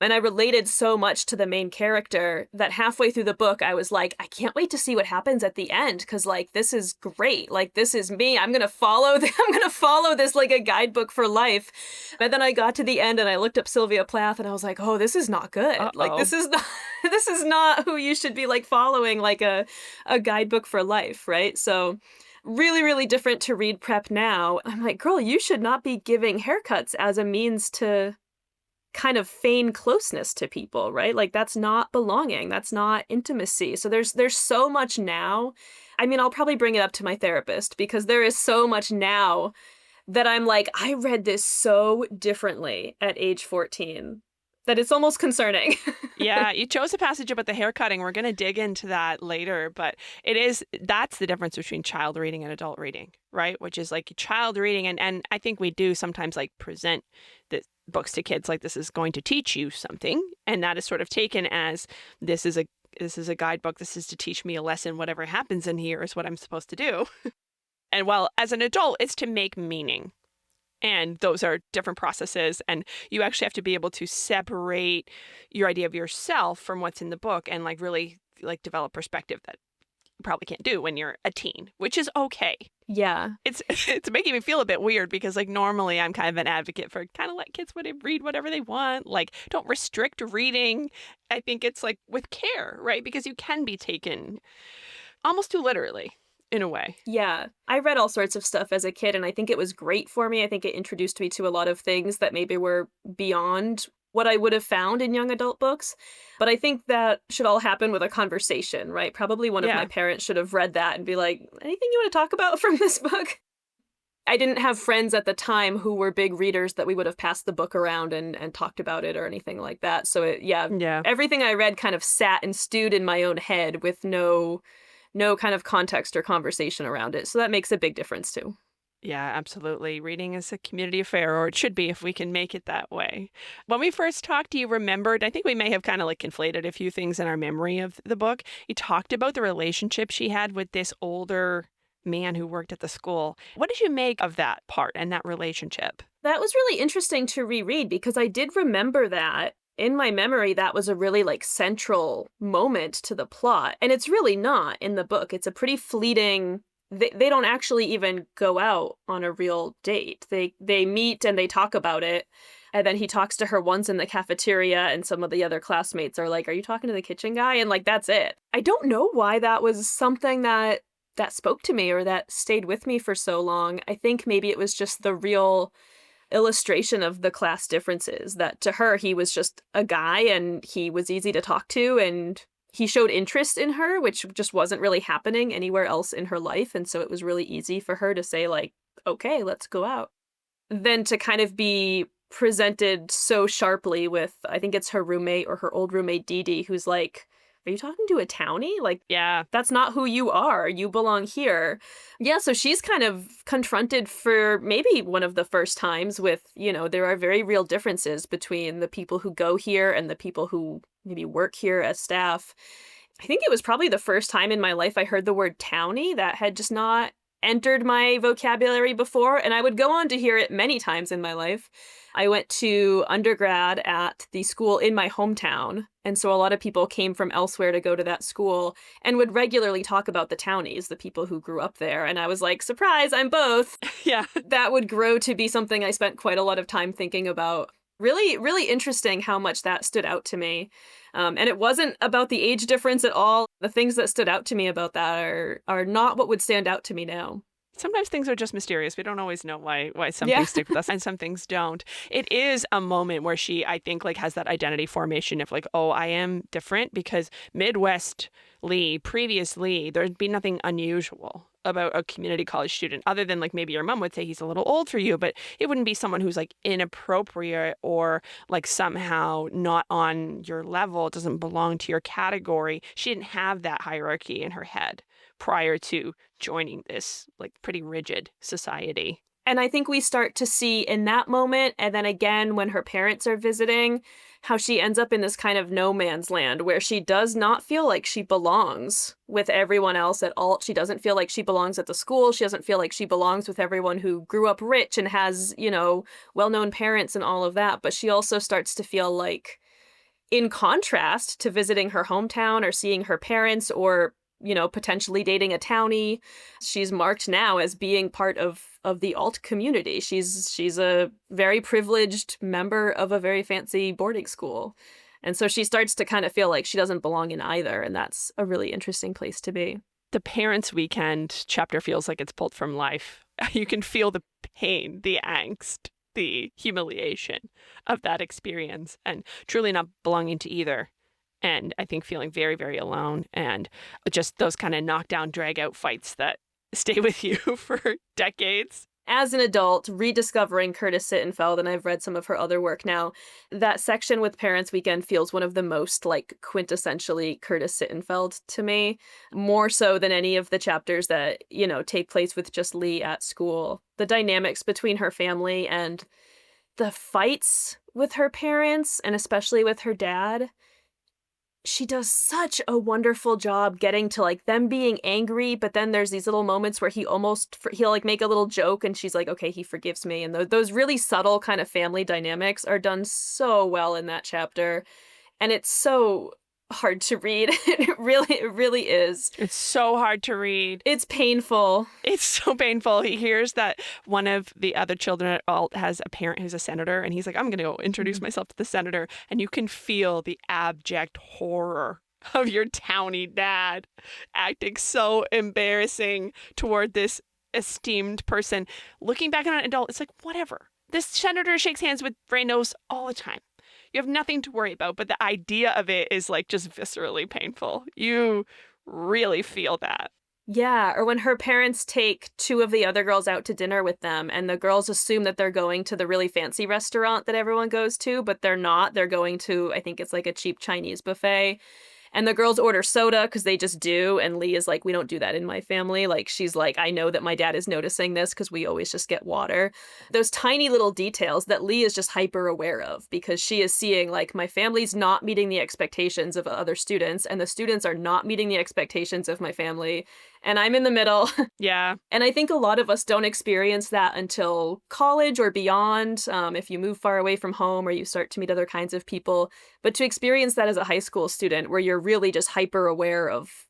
And I related so much to the main character that halfway through the book, I was like, I can't wait to see what happens at the end, because like, this is great. Like, this is me. I'm going to follow I'm going to follow this like a guidebook for life. And then I got to the end and I looked up Sylvia Plath and I was like, oh, this is not good. Uh-oh. Like, this is not this is not who you should be like following, like a guidebook for life, right? So really, really different to read prep now. I'm like, girl, you should not be giving haircuts as a means to kind of feign closeness to people, right? Like that's not belonging. That's not intimacy. So there's so much now. I mean, I'll probably bring it up to my therapist because there is so much now that I'm like, I read this so differently at age 14 that it's almost concerning. Yeah, you chose a passage about the haircutting. We're going to dig into that later, but that's the difference between child reading and adult reading, right? Which is like child reading. And I think we do sometimes like present the books to kids like this is going to teach you something. And that is sort of taken as this is a guidebook. This is to teach me a lesson. Whatever happens in here is what I'm supposed to do. And while as an adult, it's to make meaning. And those are different processes. And you actually have to be able to separate your idea of yourself from what's in the book and like really like develop perspective that you probably can't do when you're a teen, which is okay. Yeah. It's making me feel a bit weird because like normally I'm kind of an advocate for kind of let kids read whatever they want. Like don't restrict reading. I think it's like with care, right? Because you can be taken almost too literally. In a way. Yeah. I read all sorts of stuff as a kid, and I think it was great for me. I think it introduced me to a lot of things that maybe were beyond what I would have found in young adult books. But I think that should all happen with a conversation, right? Probably one of my parents should have read that and be like, anything you want to talk about from this book? I didn't have friends at the time who were big readers that we would have passed the book around and talked about it or anything like that. So everything I read kind of sat and stewed in my own head with no kind of context or conversation around it. So that makes a big difference too. Yeah, absolutely. Reading is a community affair, or it should be if we can make it that way. When we first talked, you remembered, I think we may have kind of like conflated a few things in our memory of the book. You talked about the relationship she had with this older man who worked at the school. What did you make of that part and that relationship? That was really interesting to reread because I did remember that. In my memory, that was a really like central moment to the plot. And it's really not in the book. It's a pretty fleeting, they don't actually even go out on a real date. They meet and they talk about it. And then he talks to her once in the cafeteria and some of the other classmates are like, are you talking to the kitchen guy? And like, that's it. I don't know why that was something that spoke to me or that stayed with me for so long. I think maybe it was just the real illustration of the class differences, that to her he was just a guy and he was easy to talk to and he showed interest in her, which just wasn't really happening anywhere else in her life. And so it was really easy for her to say like, okay, let's go out. Then to kind of be presented so sharply with, I think it's her roommate or her old roommate, Dee Dee, who's like, are you talking to a townie? Like, Yeah. that's not who you are. You belong here. Yeah, so she's kind of confronted for maybe one of the first times with, there are very real differences between the people who go here and the people who maybe work here as staff. I think it was probably the first time in my life I heard the word townie that had just not entered my vocabulary before, and I would go on to hear it many times in my life. I went to undergrad at the school in my hometown, and so a lot of people came from elsewhere to go to that school and would regularly talk about the townies, the people who grew up there, and I was like, surprise, I'm both. Yeah. That would grow to be something I spent quite a lot of time thinking about. Really, really interesting how much that stood out to me. And it wasn't about the age difference at all. The things that stood out to me about that are not what would stand out to me now. Sometimes things are just mysterious. We don't always know why some things stick with us and some things don't. It is a moment where she, I think, like has that identity formation of like, oh, I am different, because Midwest Lee, previous Lee, there'd be nothing unusual about a community college student other than like maybe your mom would say he's a little old for you, but it wouldn't be someone who's like inappropriate or like somehow not on your level, doesn't belong to your category. She didn't have that hierarchy in her head prior to joining this like pretty rigid society. And I think we start to see in that moment, and then again when her parents are visiting, how she ends up in this kind of no man's land where she does not feel like she belongs with everyone else at all. She doesn't feel like she belongs at the school. She doesn't feel like she belongs with everyone who grew up rich and has, well-known parents and all of that. But she also starts to feel like, in contrast to visiting her hometown or seeing her parents or potentially dating a townie, she's marked now as being part of the alt community. She's a very privileged member of a very fancy boarding school. And so she starts to kind of feel like she doesn't belong in either. And that's a really interesting place to be. The Parents' Weekend chapter feels like it's pulled from life. You can feel the pain, the angst, the humiliation of that experience and truly not belonging to either. And I think feeling very, very alone, and just those kind of knockdown, drag out fights that stay with you for decades. As an adult, rediscovering Curtis Sittenfeld, and I've read some of her other work now, that section with Parents' Weekend feels one of the most like quintessentially Curtis Sittenfeld to me, more so than any of the chapters that, take place with just Lee at school. The dynamics between her family and the fights with her parents, and especially with her dad. She does such a wonderful job getting to like them being angry, but then there's these little moments where he'll like make a little joke and she's like, okay, he forgives me. And those really subtle kind of family dynamics are done so well in that chapter. And it's so hard to read. It really is. It's so hard to read. It's painful. It's so painful. He hears that one of the other children at alt has a parent who's a senator, and he's like, I'm going to go introduce myself to the senator. And you can feel the abject horror of your townie dad acting so embarrassing toward this esteemed person. Looking back on an adult, it's like, whatever. This senator shakes hands with randos all the time. You have nothing to worry about, but the idea of it is like just viscerally painful. You really feel that. Yeah, or when her parents take two of the other girls out to dinner with them, and the girls assume that they're going to the really fancy restaurant that everyone goes to, but they're not. They're going to, I think it's like a cheap Chinese buffet. And the girls order soda because they just do. And Lee is like, we don't do that in my family. Like, she's like, I know that my dad is noticing this because we always just get water. Those tiny little details that Lee is just hyper aware of because she is seeing like my family's not meeting the expectations of other students and the students are not meeting the expectations of my family. And I'm in the middle. Yeah. And I think a lot of us don't experience that until college or beyond, if you move far away from home or you start to meet other kinds of people. But to experience that as a high school student where you're really just hyper aware of,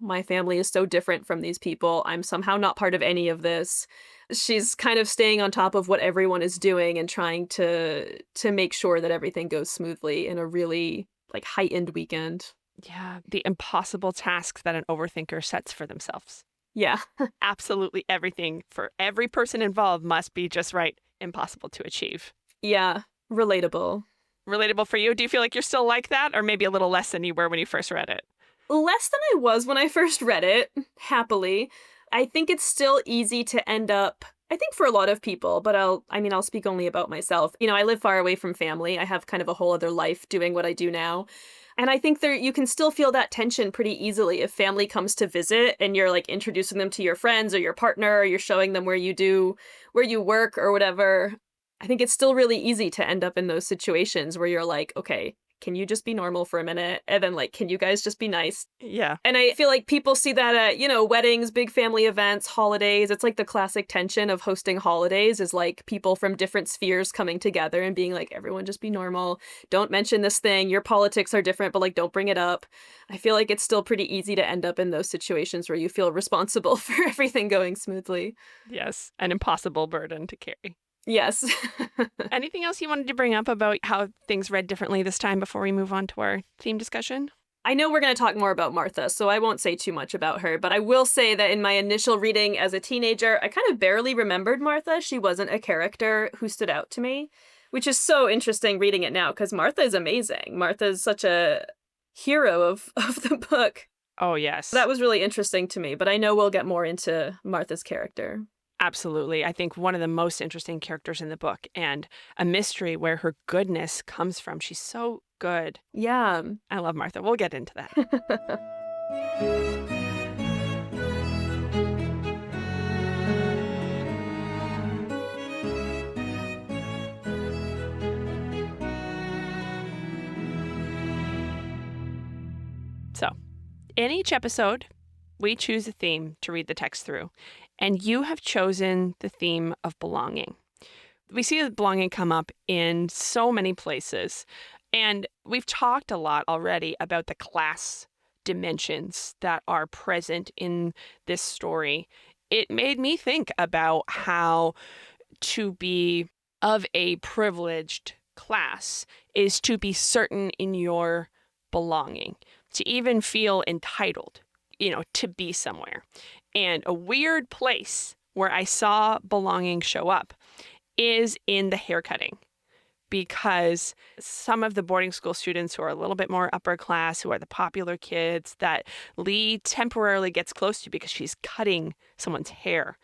my family is so different from these people. I'm somehow not part of any of this. She's kind of staying on top of what everyone is doing and trying to make sure that everything goes smoothly in a really like heightened weekend. Yeah, the impossible tasks that an overthinker sets for themselves. Yeah. Absolutely everything for every person involved must be just right, impossible to achieve. Yeah, relatable. Relatable for you? Do you feel like you're still like that, or maybe a little less than you were when you first read it? Less than I was when I first read it, happily. I think it's still easy to end up I think for a lot of people, but I'll speak only about myself. I live far away from family. I have kind of a whole other life doing what I do now. And I think you can still feel that tension pretty easily if family comes to visit and you're like introducing them to your friends or your partner, or you're showing them where you work or whatever. I think it's still really easy to end up in those situations where you're like, okay, can you just be normal for a minute? And then like, can you guys just be nice? Yeah. And I feel like people see that at, weddings, big family events, holidays. It's like the classic tension of hosting holidays is like people from different spheres coming together and being like, everyone just be normal. Don't mention this thing. Your politics are different, but like, don't bring it up. I feel like it's still pretty easy to end up in those situations where you feel responsible for everything going smoothly. Yes. An impossible burden to carry. Yes. Anything else you wanted to bring up about how things read differently this time before we move on to our theme discussion? I know we're going to talk more about Martha, so I won't say too much about her, but I will say that in my initial reading as a teenager, I kind of barely remembered Martha. She wasn't a character who stood out to me, which is so interesting reading it now because Martha is amazing. Martha is such a hero of the book. Oh, yes. That was really interesting to me, but I know we'll get more into Martha's character. Absolutely. I think one of the most interesting characters in the book, and a mystery where her goodness comes from. She's so good. Yeah. I love Martha. We'll get into that. So, in each episode, we choose a theme to read the text through, and you have chosen the theme of belonging. We see belonging come up in so many places, and we've talked a lot already about the class dimensions that are present in this story. It made me think about how to be of a privileged class is to be certain in your belonging, to even feel entitled, to be somewhere. And a weird place where I saw belonging show up is in the haircutting, because some of the boarding school students who are a little bit more upper class, who are the popular kids that Lee temporarily gets close to because she's cutting someone's hair.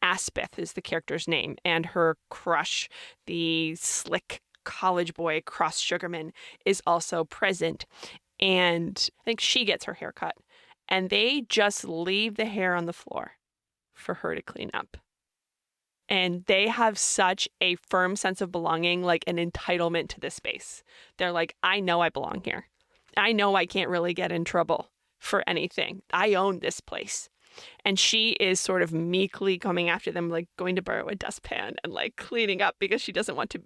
Aspeth is the character's name, and her crush, the slick college boy Cross Sugarman, is also present. And I think she gets her hair cut. And they just leave the hair on the floor for her to clean up. And they have such a firm sense of belonging, like an entitlement to this space. They're like, I know I belong here. I know I can't really get in trouble for anything. I own this place. And she is sort of meekly coming after them, like going to borrow a dustpan and like cleaning up because she doesn't want to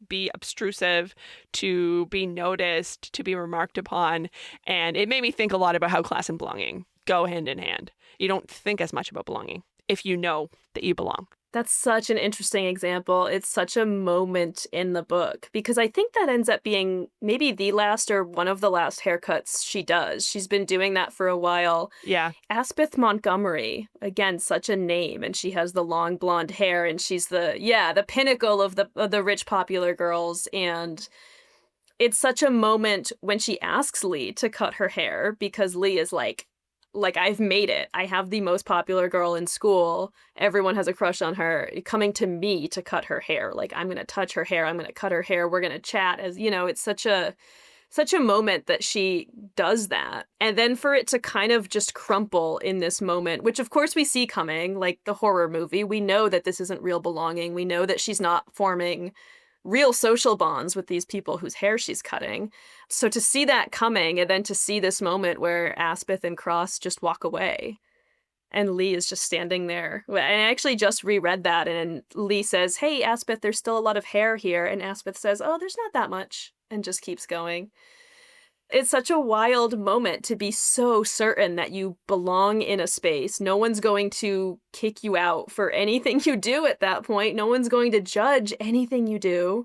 be obtrusive, to be noticed, to be remarked upon. And it made me think a lot about how class and belonging go hand in hand. You don't think as much about belonging if you know that you belong. That's such an interesting example. It's such a moment in the book because I think that ends up being maybe the last or one of the last haircuts she does. She's been doing that for a while. Yeah. Aspeth Montgomery, again, such a name, and she has the long blonde hair, and she's the pinnacle of the rich popular girls. And it's such a moment when she asks Lee to cut her hair because Lee is like, I've made it. I have the most popular girl in school. Everyone has a crush on her. Coming to me to cut her hair. Like, I'm going to touch her hair. I'm going to cut her hair. We're going to chat. It's such a moment that she does that. And then for it to kind of just crumple in this moment, which of course we see coming, like the horror movie. We know that this isn't real belonging. We know that she's not forming real social bonds with these people whose hair she's cutting. So to see that coming and then to see this moment where Aspeth and Cross just walk away and Lee is just standing there. And I actually just reread that and Lee says, hey, Aspeth, there's still a lot of hair here. And Aspeth says, oh, there's not that much, and just keeps going. It's such a wild moment to be so certain that you belong in a space. No one's going to kick you out for anything you do at that point. No one's going to judge anything you do.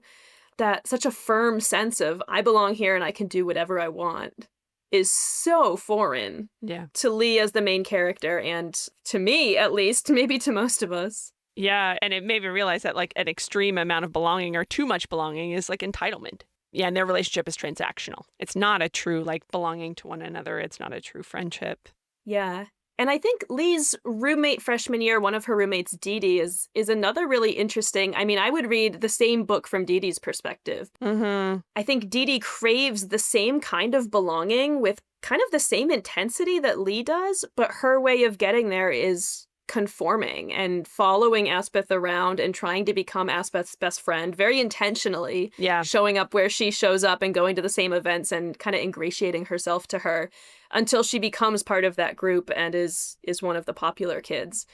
That such a firm sense of I belong here and I can do whatever I want is so foreign to Lee as the main character, and to me, at least, maybe to most of us. Yeah, and it made me realize that like an extreme amount of belonging or too much belonging is like entitlement. Yeah, and their relationship is transactional. It's not a true, like, belonging to one another. It's not a true friendship. Yeah. And I think Lee's roommate freshman year, one of her roommates, Dee Dee, is another really interesting. I mean, I would read the same book from Dee Dee's perspective. Mm-hmm. I think Dee Dee craves the same kind of belonging with kind of the same intensity that Lee does, but her way of getting there is conforming and following Aspeth around and trying to become Aspeth's best friend very intentionally, Yeah. showing up where she shows up and going to the same events and kind of ingratiating herself to her until she becomes part of that group and is one of the popular kids.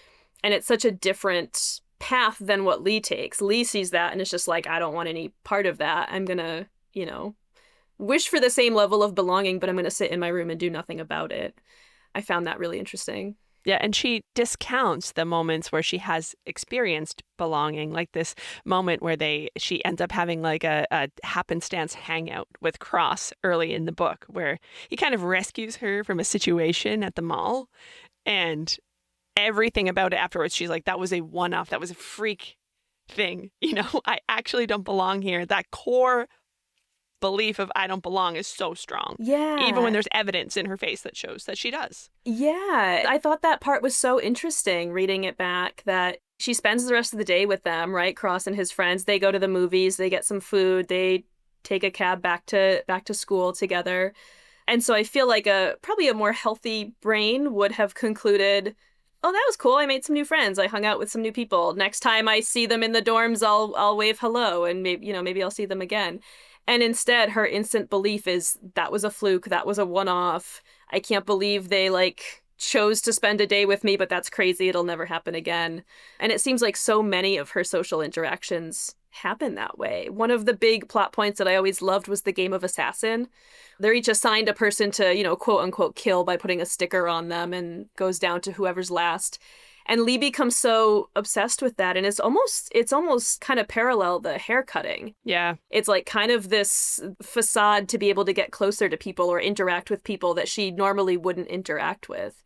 And it's such a different path than what Lee takes. Lee sees that and is just like, I don't want any part of that. I'm gonna, wish for the same level of belonging, but I'm gonna sit in my room and do nothing about it. I found that really interesting. Yeah, and she discounts the moments where she has experienced belonging, like this moment where she ends up having like a happenstance hangout with Cross early in the book, where he kind of rescues her from a situation at the mall, and everything about it afterwards, she's like, that was a one-off, that was a freak thing. I actually don't belong here. That core belief of I don't belong is so strong. Yeah. Even when there's evidence in her face that shows that she does. Yeah. I thought that part was so interesting reading it back, that she spends the rest of the day with them, right? Cross and his friends. They go to the movies, they get some food, they take a cab back to school together. And so I feel like probably a more healthy brain would have concluded, oh, that was cool. I made some new friends. I hung out with some new people. Next time I see them in the dorms, I'll wave hello and maybe I'll see them again. And instead, her instant belief is that was a fluke. That was a one-off. I can't believe they chose to spend a day with me, but that's crazy. It'll never happen again. And it seems like so many of her social interactions happen that way. One of the big plot points that I always loved was the game of assassin. They're each assigned a person to, quote unquote, kill by putting a sticker on them, and goes down to whoever's last. And Lee becomes so obsessed with that, and it's almost kind of parallel the hair cutting. Yeah. It's like kind of this facade to be able to get closer to people or interact with people that she normally wouldn't interact with.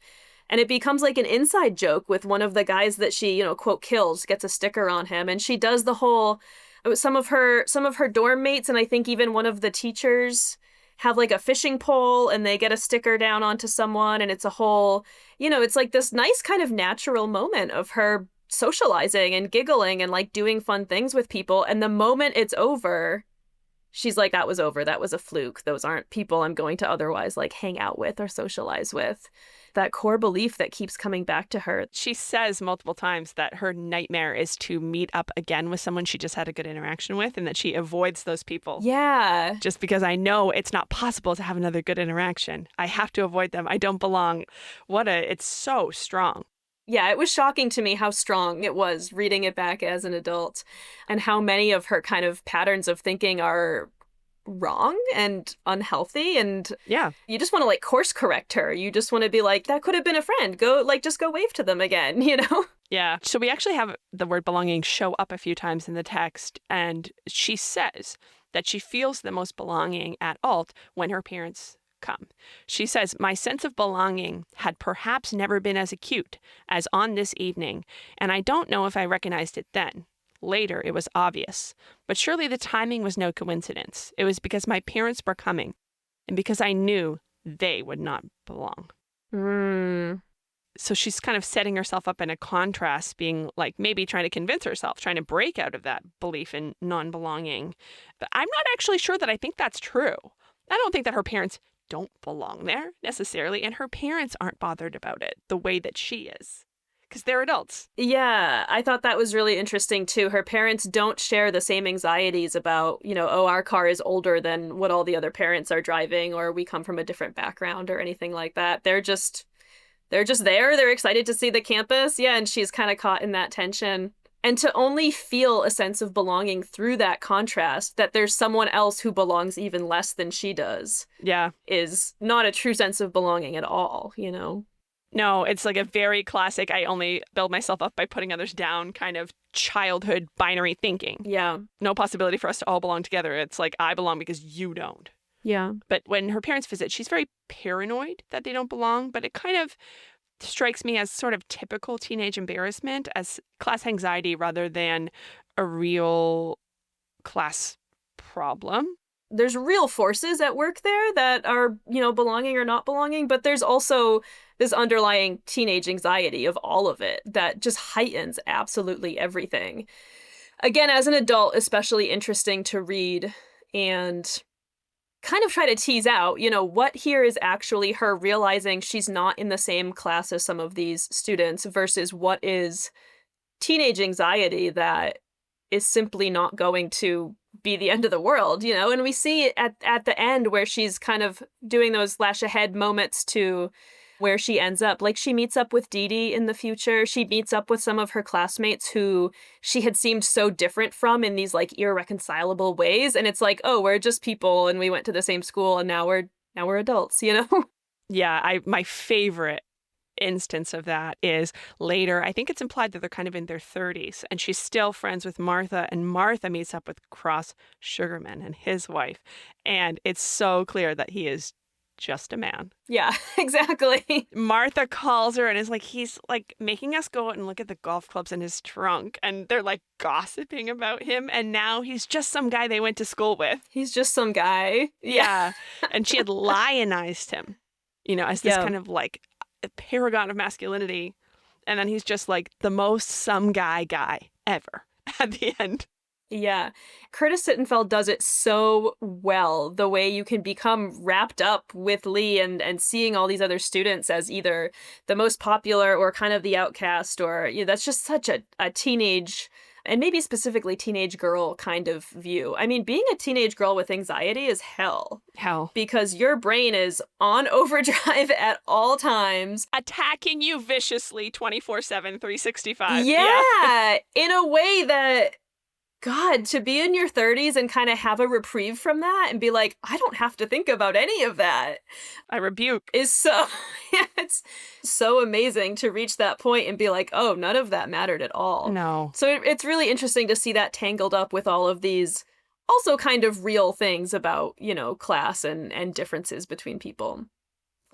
And it becomes like an inside joke with one of the guys that she, quote, kills, gets a sticker on him. And she does the whole, some of her dorm mates, and I think even one of the teachers, have like a fishing pole and they get a sticker down onto someone, and it's a whole, it's like this nice kind of natural moment of her socializing and giggling and like doing fun things with people. And the moment it's over, she's like, that was over. That was a fluke. Those aren't people I'm going to otherwise like hang out with or socialize with. That core belief that keeps coming back to her. She says multiple times that her nightmare is to meet up again with someone she just had a good interaction with, and that she avoids those people. Yeah. Just because I know it's not possible to have another good interaction. I have to avoid them. I don't belong. It's so strong. Yeah, it was shocking to me how strong it was reading it back as an adult, and how many of her kind of patterns of thinking are wrong and unhealthy, and yeah, you just want to course correct her. You just want to be like, that could have been a friend. Go just go wave to them again, Yeah. So we actually have the word belonging show up a few times in the text, and she says that she feels the most belonging at Alt when her parents come. She says, my sense of belonging had perhaps never been as acute as on this evening, and I don't know if I recognized it then. Later, it was obvious. But surely the timing was no coincidence. It was because my parents were coming, and because I knew they would not belong. So she's kind of setting herself up in a contrast, being like maybe trying to convince herself, trying to break out of that belief in non-belonging. But I'm not actually sure that I think that's true. I don't think that her parents don't belong there necessarily, and her parents aren't bothered about it the way that she is. Because they're adults. Yeah, I thought that was really interesting too. Her parents don't share the same anxieties about, our car is older than what all the other parents are driving, or we come from a different background or anything like that. They're just there. They're excited to see the campus. Yeah, and she's kind of caught in that tension. And to only feel a sense of belonging through that contrast, that there's someone else who belongs even less than she does. Yeah. Is not a true sense of belonging at all, No, it's like a very classic, I only build myself up by putting others down kind of childhood binary thinking. Yeah. No possibility for us to all belong together. It's like, I belong because you don't. Yeah. But when her parents visit, she's very paranoid that they don't belong, but it kind of strikes me as sort of typical teenage embarrassment, as class anxiety rather than a real class problem. There's real forces at work there that are, belonging or not belonging, but there's also this underlying teenage anxiety of all of it that just heightens absolutely everything. Again, as an adult, especially interesting to read and kind of try to tease out, what here is actually her realizing she's not in the same class as some of these students versus what is teenage anxiety that is simply not going to be the end of the world, And we see it at the end where she's kind of doing those flash ahead moments to where she ends up. Like, she meets up with Dee Dee in the future. She meets up with some of her classmates who she had seemed so different from in these like irreconcilable ways. And it's like, oh, we're just people and we went to the same school and now we're adults, Yeah, my favorite instance of that is later. I think it's implied that they're kind of in their 30s and she's still friends with Martha, and Martha meets up with Cross Sugarman and his wife. And it's so clear that he is just a man. Yeah, exactly. Martha calls her and is like, he's like making us go out and look at the golf clubs in his trunk. And they're like gossiping about him. And now he's just some guy they went to school with. He's just some guy. Yeah. And she had lionized him, as this kind of like a paragon of masculinity. And then he's just like the most some guy ever at the end. Yeah. Curtis Sittenfeld does it so well, the way you can become wrapped up with Lee and seeing all these other students as either the most popular or kind of the outcast, or that's just such a teenage, and maybe specifically teenage girl kind of view. I mean, being a teenage girl with anxiety is hell. Hell. Because your brain is on overdrive at all times. Attacking you viciously 24/7, 365. Yeah. In a way that, God, to be in your 30s and kind of have a reprieve from that and be like, I don't have to think about any of that. I rebuke. Is so, it's so amazing to reach that point and be like, oh, none of that mattered at all. No. So it's really interesting to see that tangled up with all of these also kind of real things about, class and differences between people.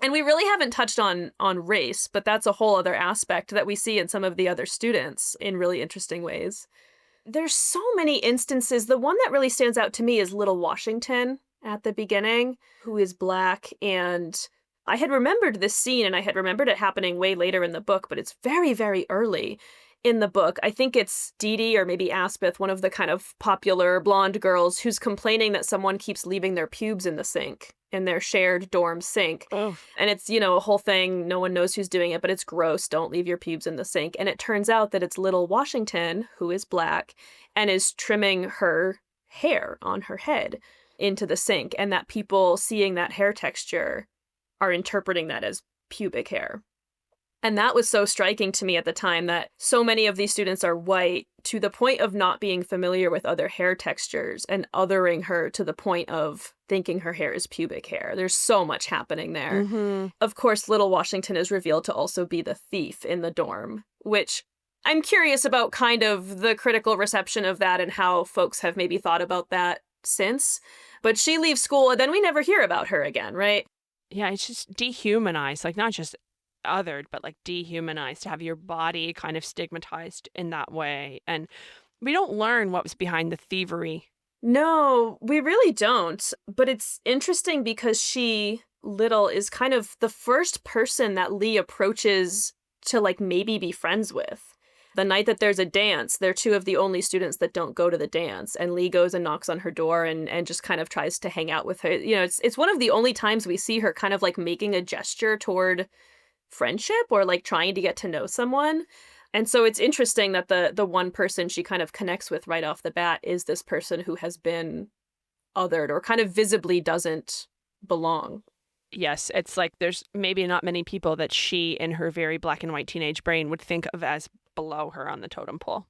And we really haven't touched on race, but that's a whole other aspect that we see in some of the other students in really interesting ways. There's so many instances. The one that really stands out to me is Little Washington at the beginning, who is Black. And I had remembered this scene and I had remembered it happening way later in the book, but it's very, very early in the book. I think it's Dee Dee or maybe Aspeth, one of the kind of popular blonde girls, who's complaining that someone keeps leaving their pubes in the sink, in their shared dorm sink. Oh. And it's, a whole thing. No one knows who's doing it, but it's gross. Don't leave your pubes in the sink. And it turns out that it's Little Washington, who is Black, and is trimming her hair on her head into the sink. And that people seeing that hair texture are interpreting that as pubic hair. And that was so striking to me at the time, that so many of these students are white to the point of not being familiar with other hair textures and othering her to the point of thinking her hair is pubic hair. There's so much happening there. Mm-hmm. Of course, Little Washington is revealed to also be the thief in the dorm, which I'm curious about kind of the critical reception of that and how folks have maybe thought about that since. But she leaves school and then we never hear about her again, right? Yeah, it's just dehumanized, like not just othered, but like dehumanized, to have your body kind of stigmatized in that way. And we don't learn what was behind the thievery. No, we really don't. But it's interesting because she, Little, is kind of the first person that Lee approaches to like maybe be friends with. The night that there's a dance, they're two of the only students that don't go to the dance. And Lee goes and knocks on her door and just kind of tries to hang out with her. It's one of the only times we see her kind of like making a gesture toward friendship or like trying to get to know someone. And so it's interesting that the one person she kind of connects with right off the bat is this person who has been othered or kind of visibly doesn't belong. Yes, it's like there's maybe not many people that she, in her very black and white teenage brain, would think of as below her on the totem pole.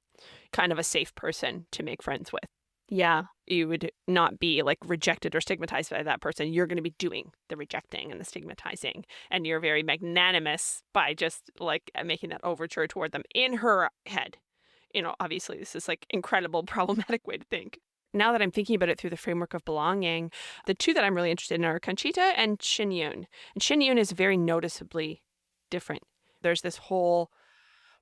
Kind of a safe person to make friends with. Yeah. You would not be like rejected or stigmatized by that person. You're going to be doing the rejecting and the stigmatizing. And you're very magnanimous by just like making that overture toward them in her head. Obviously this is like incredible problematic way to think. Now that I'm thinking about it through the framework of belonging, the two that I'm really interested in are Conchita and Shinyun. And Shinyun is very noticeably different. There's this whole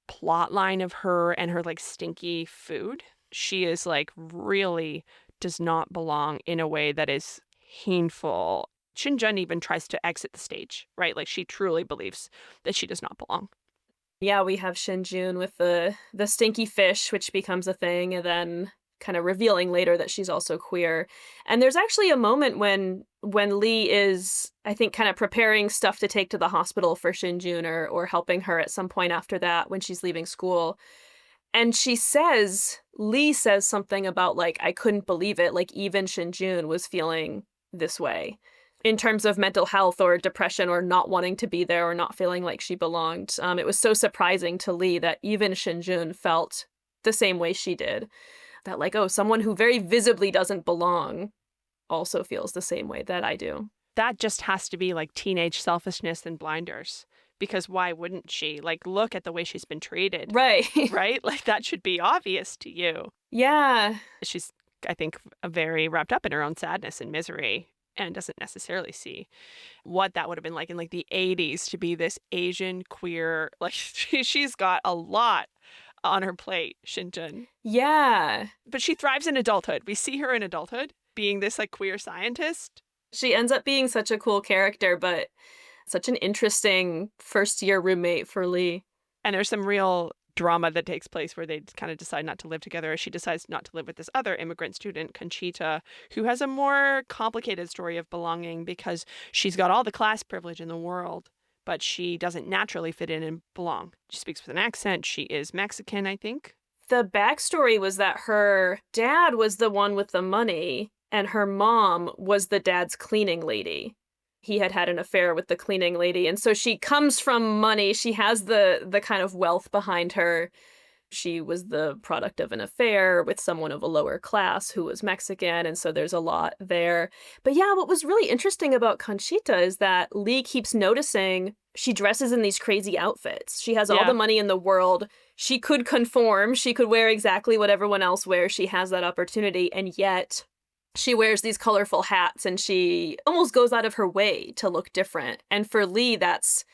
plot line of her and her like stinky food. She is like really does not belong in a way that is painful Shinjun even tries to exit the stage, right? Like she truly believes that she does not belong. Yeah, we have Shinjun with the stinky fish, which becomes a thing, and then kind of revealing later that she's also queer. And there's actually a moment when Lee is, I think, kind of preparing stuff to take to the hospital for Shinjun or helping her at some point after that when she's leaving school. And Lee says something about like, I couldn't believe it. Like even Shinjun was feeling this way in terms of mental health or depression or not wanting to be there or not feeling like she belonged. It was so surprising to Lee that even Shinjun felt the same way she did. That like, oh, someone who very visibly doesn't belong also feels the same way that I do. That just has to be like teenage selfishness and blinders. Because why wouldn't she? Like, look at the way she's been treated. Right. Right? Like, that should be obvious to you. Yeah. She's, I think, very wrapped up in her own sadness and misery and doesn't necessarily see what that would have been like in like the 80s to be this Asian queer. Like, she's got a lot on her plate, Shinjun. Yeah. But she thrives in adulthood. We see her in adulthood being this like queer scientist. She ends up being such a cool character, but such an interesting first year roommate for Lee. And there's some real drama that takes place where they kind of decide not to live together. She decides not to live with this other immigrant student, Conchita, who has a more complicated story of belonging because she's got all the class privilege in the world, but she doesn't naturally fit in and belong. She speaks with an accent. She is Mexican, I think. The backstory was that her dad was the one with the money and her mom was the dad's cleaning lady. He had an affair with the cleaning lady. And so she comes from money. She has the kind of wealth behind her. She was the product of an affair with someone of a lower class who was Mexican. And so there's a lot there. But yeah, what was really interesting about Conchita is that Lee keeps noticing she dresses in these crazy outfits. She has all the money in the world. She could conform. She could wear exactly what everyone else wears. She has that opportunity. And yet she wears these colorful hats and she almost goes out of her way to look different. And for Lee, that's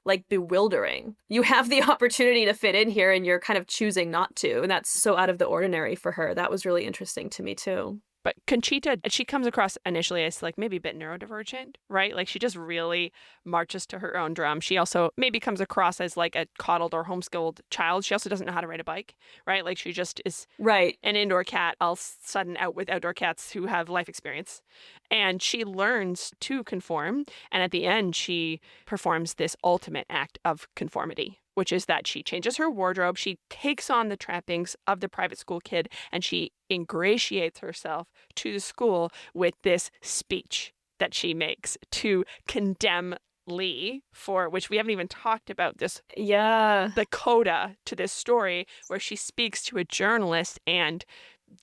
like bewildering. You have the opportunity to fit in here and you're kind of choosing not to. And that's so out of the ordinary for her. That was really interesting to me too. But Conchita, she comes across initially as like maybe a bit neurodivergent, right? Like she just really marches to her own drum. She also maybe comes across as like a coddled or homeschooled child. She also doesn't know how to ride a bike, right? Like she just is an indoor cat all sudden out with outdoor cats who have life experience. And she learns to conform. And at the end, she performs this ultimate act of conformity, which is that she changes her wardrobe, she takes on the trappings of the private school kid, and she ingratiates herself to the school with this speech that she makes to condemn Lee for, which we haven't even talked about this. Yeah. The coda to this story where she speaks to a journalist and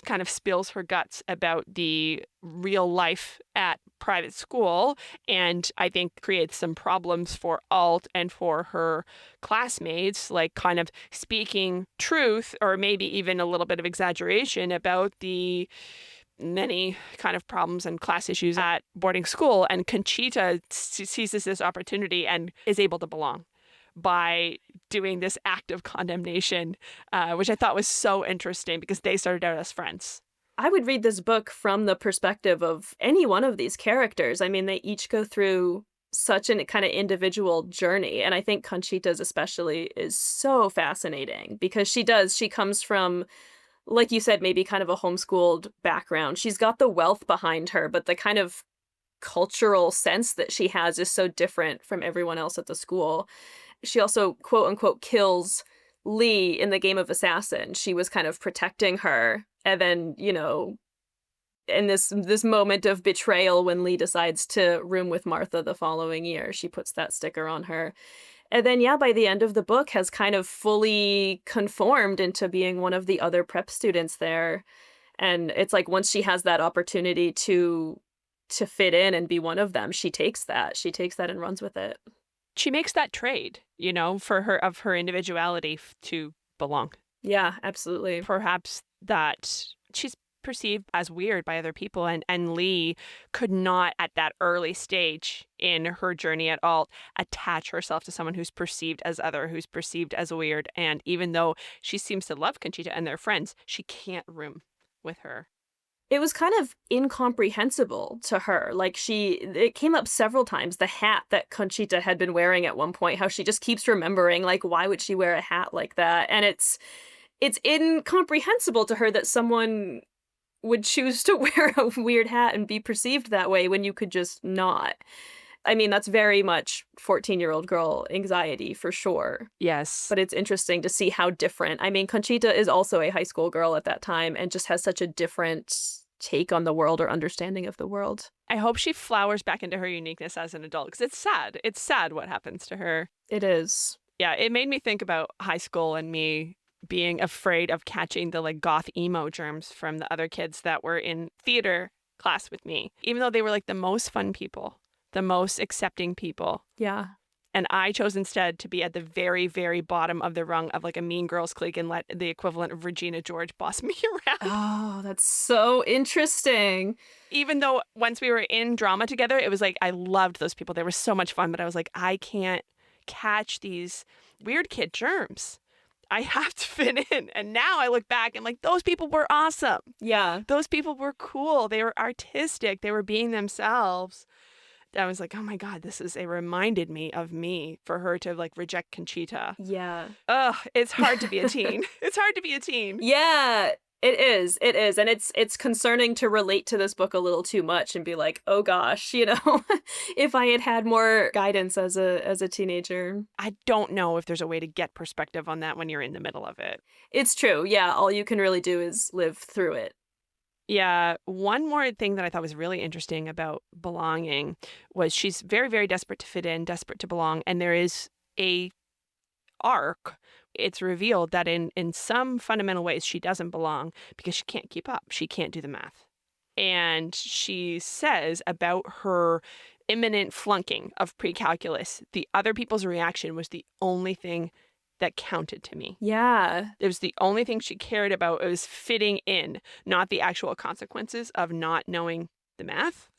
kind of spills her guts about the real life at private school, and I think creates some problems for Alt and for her classmates, like kind of speaking truth or maybe even a little bit of exaggeration about the many kind of problems and class issues at boarding school. And Conchita seizes this opportunity and is able to belong by doing this act of condemnation, which I thought was so interesting because they started out as friends. I would read this book from the perspective of any one of these characters. I mean, they each go through such an kind of individual journey. And I think Conchita's especially is so fascinating because she comes from, like you said, maybe kind of a homeschooled background. She's got the wealth behind her, but the kind of cultural sense that she has is so different from everyone else at the school. She also, quote unquote, kills Lee in the game of Assassin. She was kind of protecting her. And then, you know, in this moment of betrayal when Lee decides to room with Martha the following year, she puts that sticker on her. And then, yeah, by the end of the book has kind of fully conformed into being one of the other prep students there. And it's like once she has that opportunity to fit in and be one of them, she takes that and runs with it. She makes that trade, you know, for her individuality to belong. Yeah, absolutely. Perhaps that she's perceived as weird by other people, and Lee could not at that early stage in her journey at all attach herself to someone who's perceived as other, who's perceived as weird. And even though she seems to love Conchita and their friends, she can't room with her. It was kind of incomprehensible to her. Like it came up several times, the hat that Conchita had been wearing at one point, how she just keeps remembering, like, why would she wear a hat like that? And it's incomprehensible to her that someone would choose to wear a weird hat and be perceived that way when you could just not. I mean, that's very much 14-year-old girl anxiety for sure. Yes. But it's interesting to see how different. I mean, Conchita is also a high school girl at that time and just has such a different take on the world or understanding of the world. I hope she flowers back into her uniqueness as an adult, because it's sad. It's sad what happens to her. It is. Yeah, it made me think about high school and me being afraid of catching the like goth emo germs from the other kids that were in theater class with me, even though they were like the most fun people, the most accepting people. Yeah. And I chose instead to be at the very, very bottom of the rung of like a Mean Girls clique and let the equivalent of Regina George boss me around. Oh, that's so interesting. Even though once we were in drama together, it was like I loved those people. They were so much fun, but I was like, I can't catch these weird kid germs. I have to fit in. And now I look back and like, those people were awesome. Yeah. Those people were cool. They were artistic. They were being themselves. I was like, oh my God, it reminded me of me for her to like reject Conchita. Yeah. Ugh, it's hard to be a teen. It's hard to be a teen. Yeah, it is. It is. And it's concerning to relate to this book a little too much and be like, oh gosh, if I had had more guidance as a teenager. I don't know if there's a way to get perspective on that when you're in the middle of it. It's true. Yeah, all you can really do is live through it. Yeah, one more thing that I thought was really interesting about belonging was she's very, very desperate to fit in, desperate to belong, and there is a arc. It's revealed that in some fundamental ways she doesn't belong because she can't keep up. She can't do the math. And she says about her imminent flunking of pre-calculus, the other people's reaction was the only thing that counted to me. Yeah. It was the only thing she cared about. It was fitting in, not the actual consequences of not knowing the math,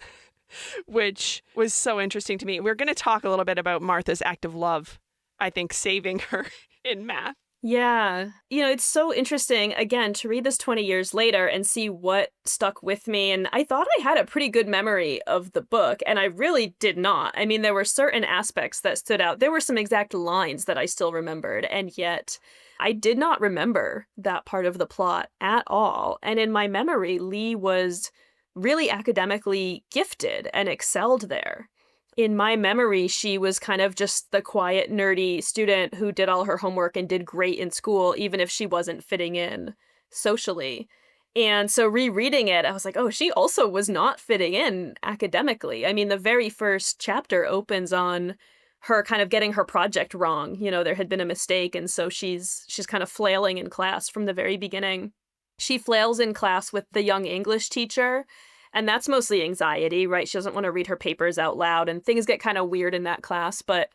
which was so interesting to me. We're going to talk a little bit about Martha's act of love, I think, saving her in math. Yeah. It's so interesting, again, to read this 20 years later and see what stuck with me. And I thought I had a pretty good memory of the book, and I really did not. I mean, there were certain aspects that stood out. There were some exact lines that I still remembered, and yet I did not remember that part of the plot at all. And in my memory, Lee was really academically gifted and excelled there. In my memory, she was kind of just the quiet, nerdy student who did all her homework and did great in school, even if she wasn't fitting in socially. And so rereading it, I was like, oh, she also was not fitting in academically. I mean, the very first chapter opens on her kind of getting her project wrong. There had been a mistake, and so she's kind of flailing in class from the very beginning. She flails in class with the young English teacher, and that's mostly anxiety, right? She doesn't want to read her papers out loud, and things get kind of weird in that class. But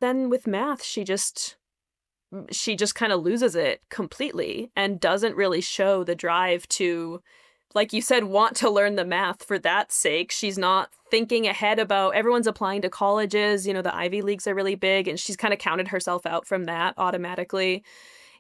then with math, she just kind of loses it completely and doesn't really show the drive to, like you said, want to learn the math for that sake. She's not thinking ahead about everyone's applying to colleges. The Ivy Leagues are really big, and she's kind of counted herself out from that automatically,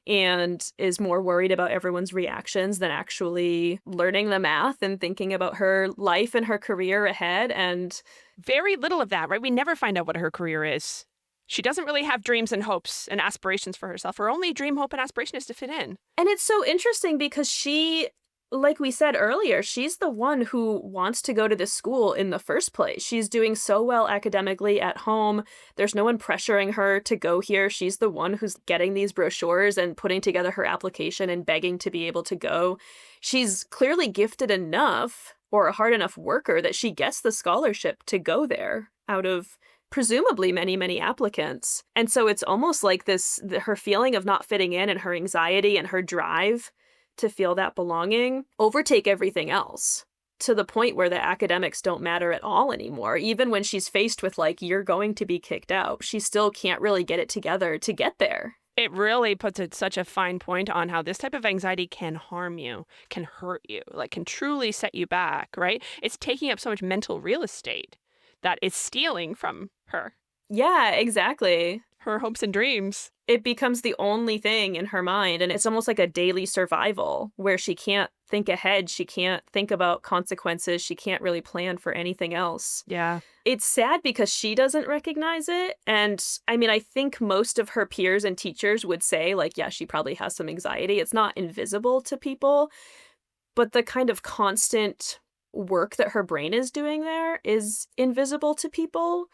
and is more worried about everyone's reactions than actually learning the math and thinking about her life and her career ahead. And very little of that, right? We never find out what her career is. She doesn't really have dreams and hopes and aspirations for herself. Her only dream, hope, and aspiration is to fit in. And it's so interesting because she, like we said earlier, she's the one who wants to go to this school in the first place. She's doing so well academically at home. There's no one pressuring her to go here. She's the one who's getting these brochures and putting together her application and begging to be able to go. She's clearly gifted enough or a hard enough worker that she gets the scholarship to go there out of presumably many, many applicants. And so it's almost like her feeling of not fitting in and her anxiety and her drive to feel that belonging overtake everything else to the point where the academics don't matter at all anymore. Even when she's faced with like, you're going to be kicked out, she still can't really get it together to get there. It really puts such a fine point on how this type of anxiety can harm you, can hurt you, like can truly set you back, right? It's taking up so much mental real estate that it's stealing from her. Yeah, exactly. her hopes and dreams. It becomes the only thing in her mind, and it's almost like a daily survival where she can't think ahead, she can't think about consequences, she can't really plan for anything else. Yeah. It's sad because she doesn't recognize it, and I mean, I think most of her peers and teachers would say, like, yeah, she probably has some anxiety. It's not invisible to people, but the kind of constant work that her brain is doing there is invisible to people,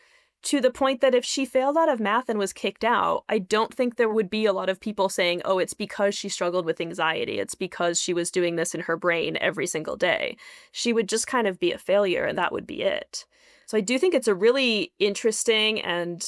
to the point that if she failed out of math and was kicked out, I don't think there would be a lot of people saying, oh, it's because she struggled with anxiety. It's because she was doing this in her brain every single day. She would just kind of be a failure, and that would be it. So I do think it's a really interesting and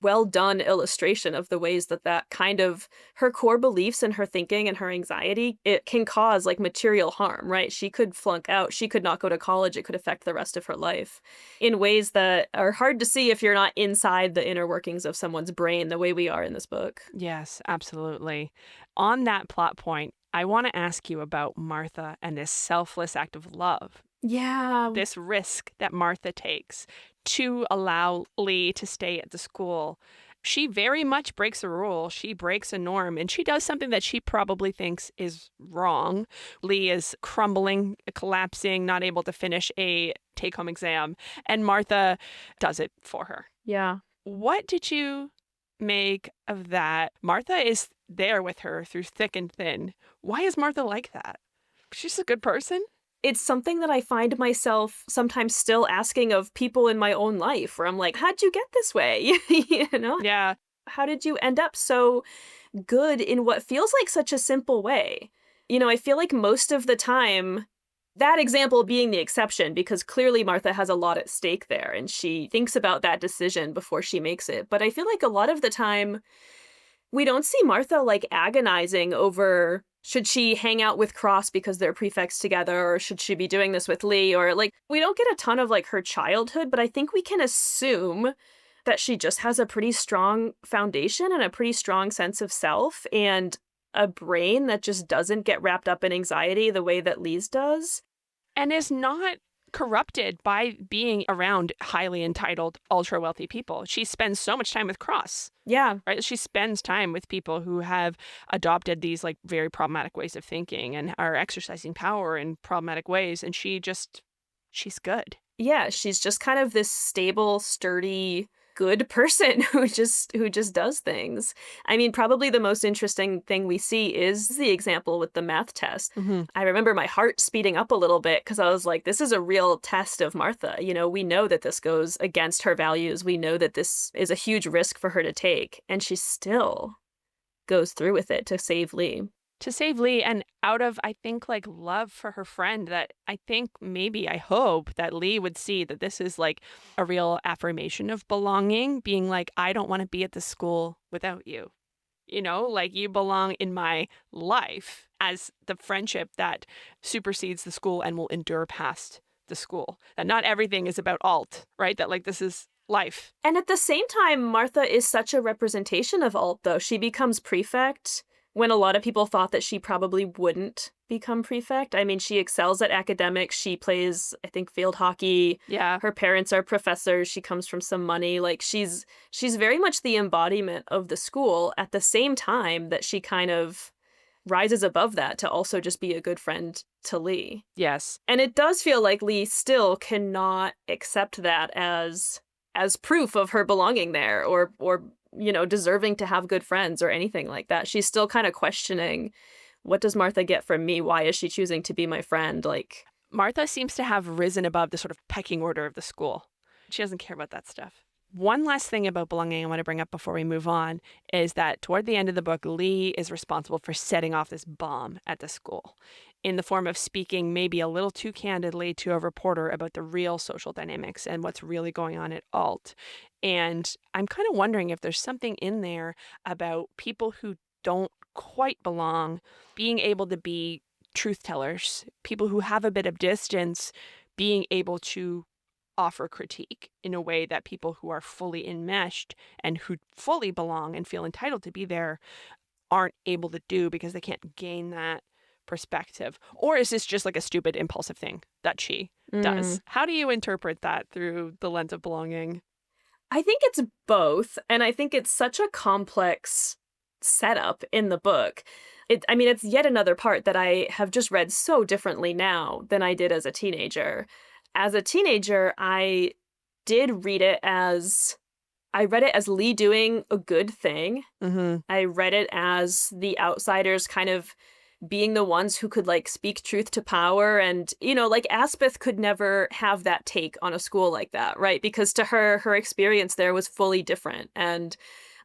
well done illustration of the ways that that kind of her core beliefs and her thinking and her anxiety, it can cause like material harm, right? She could flunk out, she could not go to college, it could affect the rest of her life in ways that are hard to see if you're not inside the inner workings of someone's brain the way we are in this book. Yes, absolutely. On that plot point, I want to ask you about Martha and this selfless act of love. Yeah. This risk that Martha takes to allow Lee to stay at the school. She very much breaks a rule. She breaks a norm, and she does something that she probably thinks is wrong. Lee is crumbling, collapsing, not able to finish a take-home exam, and Martha does it for her. Yeah. What did you make of that? Martha is there with her through thick and thin. Why is Martha like that? She's a good person. It's something that I find myself sometimes still asking of people in my own life, where I'm like, how'd you get this way? You know? Yeah. How did you end up so good in what feels like such a simple way? You know, I feel like most of the time, that example being the exception, because clearly Martha has a lot at stake there and she thinks about that decision before she makes it. But I feel like a lot of the time, we don't see Martha like agonizing over should she hang out with Cross because they're prefects together, or should she be doing this with Lee, or like we don't get a ton of like her childhood, but I think we can assume that she just has a pretty strong foundation and a pretty strong sense of self and a brain that just doesn't get wrapped up in anxiety the way that Lee's does. And is not corrupted by being around highly entitled, ultra wealthy people. She spends so much time with Cross. Yeah. Right? She spends time with people who have adopted these like very problematic ways of thinking and are exercising power in problematic ways. And she's good. Yeah, she's just kind of this stable, sturdy, good person who just does things. I mean, probably the most interesting thing we see is the example with the math test. Mm-hmm. I remember my heart speeding up a little bit because I was like, this is a real test of Martha. You know, we know that this goes against her values. We know that this is a huge risk for her to take. And she still goes through with it to save Lee. To save Lee, and out of, I think, like love for her friend, that I think maybe I hope that Lee would see that this is like a real affirmation of belonging, being like, I don't want to be at the school without you. You know, like you belong in my life as the friendship that supersedes the school and will endure past the school. That not everything is about alt, right? That like this is life. And at the same time, Martha is such a representation of alt, though. She becomes prefect when a lot of people thought that she probably wouldn't become prefect. I mean, she excels at academics. She plays, I think, field hockey. Yeah. Her parents are professors. She comes from some money. Like, she's very much the embodiment of the school at the same time that she kind of rises above that to also just be a good friend to Lee. Yes. And it does feel like Lee still cannot accept that as proof of her belonging there or you know, deserving to have good friends or anything like that. She's still kind of questioning, what does Martha get from me? Why is she choosing to be my friend? Like, Martha seems to have risen above the sort of pecking order of the school. She doesn't care about that stuff. One last thing about belonging I want to bring up before we move on is that toward the end of the book, Lee is responsible for setting off this bomb at the school in the form of speaking maybe a little too candidly to a reporter about the real social dynamics and what's really going on at alt. And I'm kind of wondering if there's something in there about people who don't quite belong being able to be truth tellers, people who have a bit of distance being able to offer critique in a way that people who are fully enmeshed and who fully belong and feel entitled to be there aren't able to do because they can't gain that perspective. Or is this just like a stupid impulsive thing that she does? How do you interpret that through the lens of belonging? I think it's both, and I think it's such a complex setup in the book. It's yet another part that I have just read so differently now than I did as a teenager. As a teenager, did read it as I read it as Lee doing a good thing. Mm-hmm. I read it as the outsiders kind of being the ones who could like speak truth to power. And, like Aspeth could never have that take on a school like that, right? Because to her experience there was fully different. And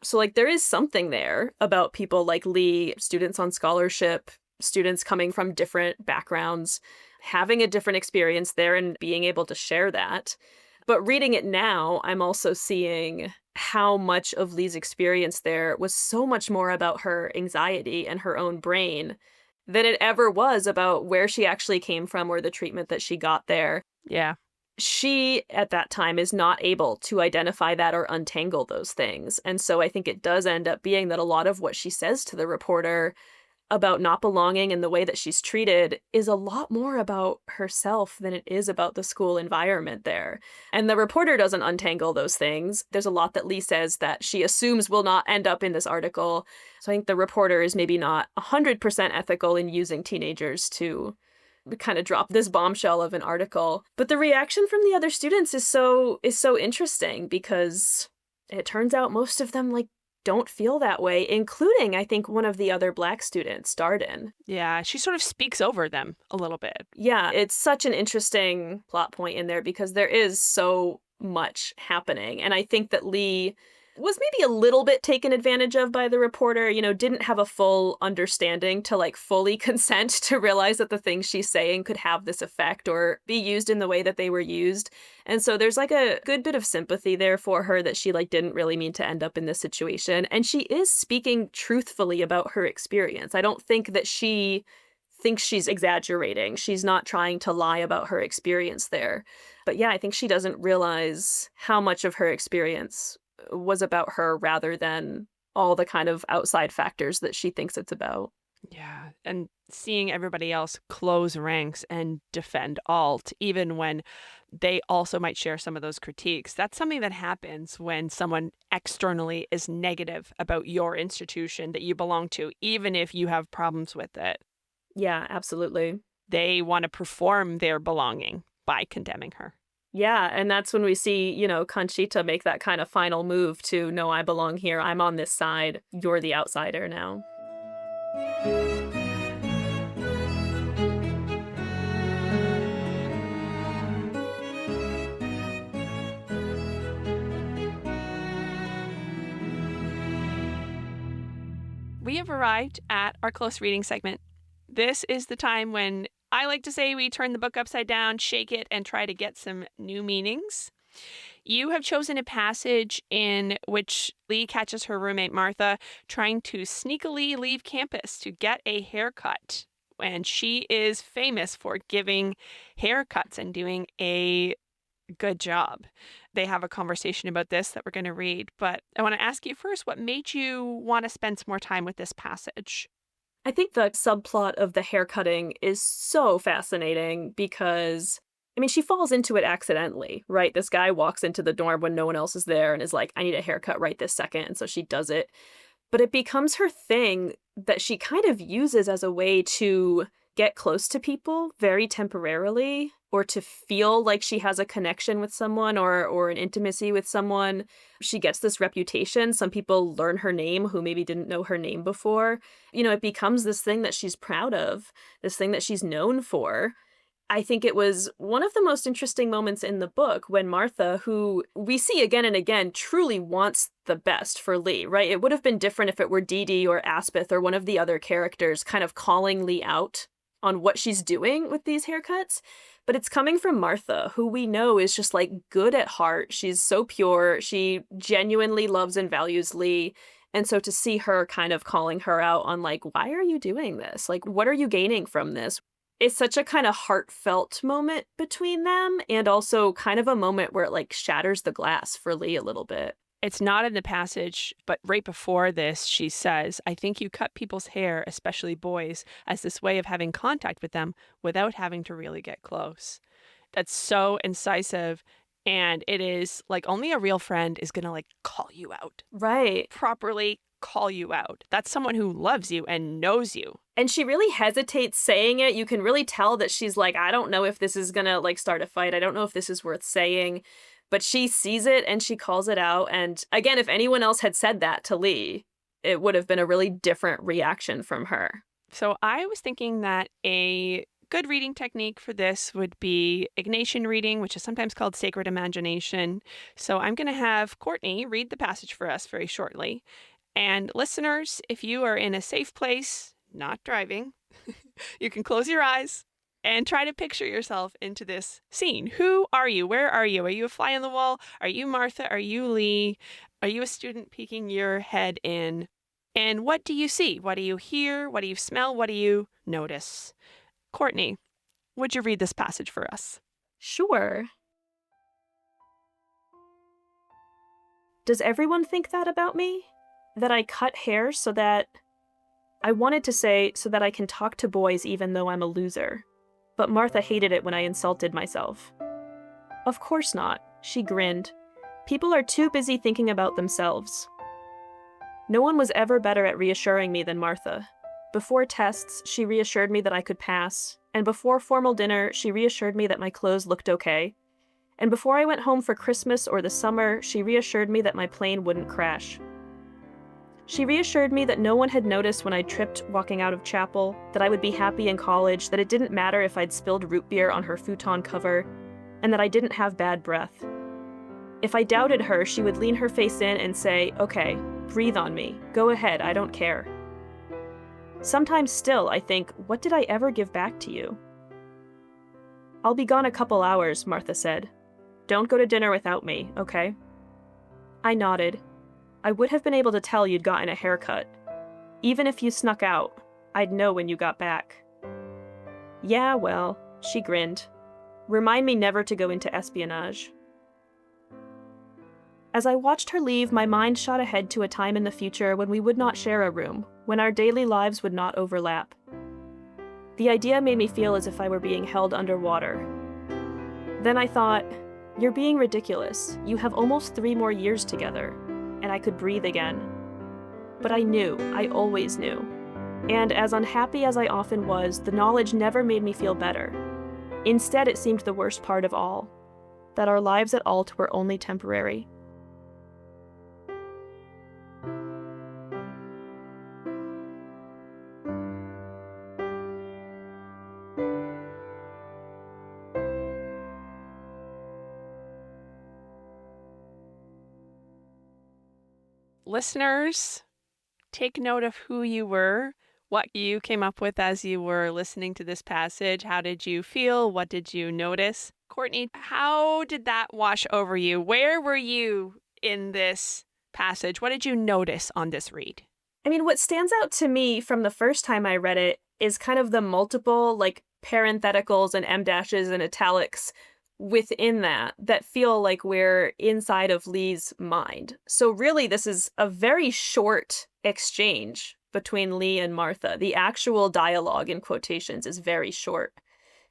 so like there is something there about people like Lee, students on scholarship, students coming from different backgrounds, having a different experience there and being able to share that. But reading it now, I'm also seeing how much of Lee's experience there was so much more about her anxiety and her own brain than it ever was about where she actually came from or the treatment that she got there. Yeah. She, at that time, is not able to identify that or untangle those things. And so I think it does end up being that a lot of what she says to the reporter about not belonging and the way that she's treated is a lot more about herself than it is about the school environment there. And the reporter doesn't untangle those things. There's a lot that Lee says that she assumes will not end up in this article. So I think the reporter is maybe not 100% ethical in using teenagers to kind of drop this bombshell of an article. But the reaction from the other students is so interesting because it turns out most of them don't feel that way, including, I think, one of the other Black students, Darden. Yeah, she sort of speaks over them a little bit. Yeah, it's such an interesting plot point in there because there is so much happening. And I think that Lee was maybe a little bit taken advantage of by the reporter, didn't have a full understanding to fully consent to realize that the things she's saying could have this effect or be used in the way that they were used. And so there's a good bit of sympathy there for her that she didn't really mean to end up in this situation. And she is speaking truthfully about her experience. I don't think that she thinks she's exaggerating. She's not trying to lie about her experience there. But yeah, I think she doesn't realize how much of her experience was about her rather than all the kind of outside factors that she thinks it's about. Yeah, and seeing everybody else close ranks and defend alt, even when they also might share some of those critiques, that's something that happens when someone externally is negative about your institution that you belong to, even if you have problems with it. Yeah, absolutely. They want to perform their belonging by condemning her. Yeah, and that's when we see, Conchita make that kind of final move to, no, I belong here. I'm on this side. You're the outsider now. We have arrived at our close reading segment. This is the time when I like to say we turn the book upside down, shake it, and try to get some new meanings. You have chosen a passage in which Lee catches her roommate Martha trying to sneakily leave campus to get a haircut. And she is famous for giving haircuts and doing a good job. They have a conversation about this that we're going to read. But I want to ask you first, what made you want to spend some more time with this passage? I think the subplot of the haircutting is so fascinating because, she falls into it accidentally, right? This guy walks into the dorm when no one else is there and is like, I need a haircut right this second. And so she does it. But it becomes her thing that she kind of uses as a way to get close to people very temporarily, or to feel like she has a connection with someone or an intimacy with someone. She gets this reputation. Some people learn her name who maybe didn't know her name before. It becomes this thing that she's proud of, this thing that she's known for. I think it was one of the most interesting moments in the book when Martha, who we see again and again, truly wants the best for Lee, right? It would have been different if it were Dee Dee or Aspeth or one of the other characters kind of calling Lee out on what she's doing with these haircuts. But it's coming from Martha, who we know is just good at heart. She's so pure. She genuinely loves and values Lee. And so to see her kind of calling her out on why are you doing this? What are you gaining from this? It's such a kind of heartfelt moment between them, and also kind of a moment where it shatters the glass for Lee a little bit. It's not in the passage, but right before this, she says, I think you cut people's hair, especially boys, as this way of having contact with them without having to really get close. That's so incisive. And it is like only a real friend is going to like call you out, Right. properly call you out. That's someone who loves you and knows you. And she really hesitates saying it. You can really tell that she's like, I don't know if this is gonna like start a fight. I don't know if this is worth saying. But she sees it and she calls it out. And again, if anyone else had said that to Lee, it would have been a really different reaction from her. So I was thinking that a good reading technique for this would be Ignatian reading, which is sometimes called sacred imagination. So I'm going to have Courtney read the passage for us very shortly. And listeners, if you are in a safe place, not driving, you can close your eyes and try to picture yourself into this scene. Who are you? Where are you? Are you a fly on the wall? Are you Martha? Are you Lee? Are you a student peeking your head in? And what do you see? What do you hear? What do you smell? What do you notice? Courtney, would you read this passage for us? Sure. Does everyone think that about me? That I cut hair so that... I wanted to say so that I can talk to boys even though I'm a loser. But Martha hated it when I insulted myself. Of course not, she grinned. People are too busy thinking about themselves. No one was ever better at reassuring me than Martha. Before tests, she reassured me that I could pass, and before formal dinner, she reassured me that my clothes looked okay. And before I went home for Christmas or the summer, she reassured me that my plane wouldn't crash. She reassured me that no one had noticed when I tripped walking out of chapel, that I would be happy in college, that it didn't matter if I'd spilled root beer on her futon cover, and that I didn't have bad breath. If I doubted her, she would lean her face in and say, "Okay, breathe on me. Go ahead, I don't care." Sometimes still, I think, what did I ever give back to you? I'll be gone a couple hours, Martha said. Don't go to dinner without me, okay? I nodded. I would have been able to tell you'd gotten a haircut. Even if you snuck out, I'd know when you got back. Yeah, well, she grinned. Remind me never to go into espionage. As I watched her leave, my mind shot ahead to a time in the future when we would not share a room, when our daily lives would not overlap. The idea made me feel as if I were being held underwater. Then I thought, you're being ridiculous. You have almost 3 more years together, and I could breathe again. But I knew, I always knew. And as unhappy as I often was, the knowledge never made me feel better. Instead, it seemed the worst part of all, that our lives at Alt were only temporary. Listeners, take note of who you were, what you came up with as you were listening to this passage. How did you feel? What did you notice? Courtney, how did that wash over you? Where were you in this passage? What did you notice on this read? I mean, what stands out to me from the first time I read it is kind of the multiple, like, parentheticals and em dashes and italics within that feel like we're inside of Lee's mind. So really, this is a very short exchange between Lee and Martha. The actual dialogue in quotations is very short.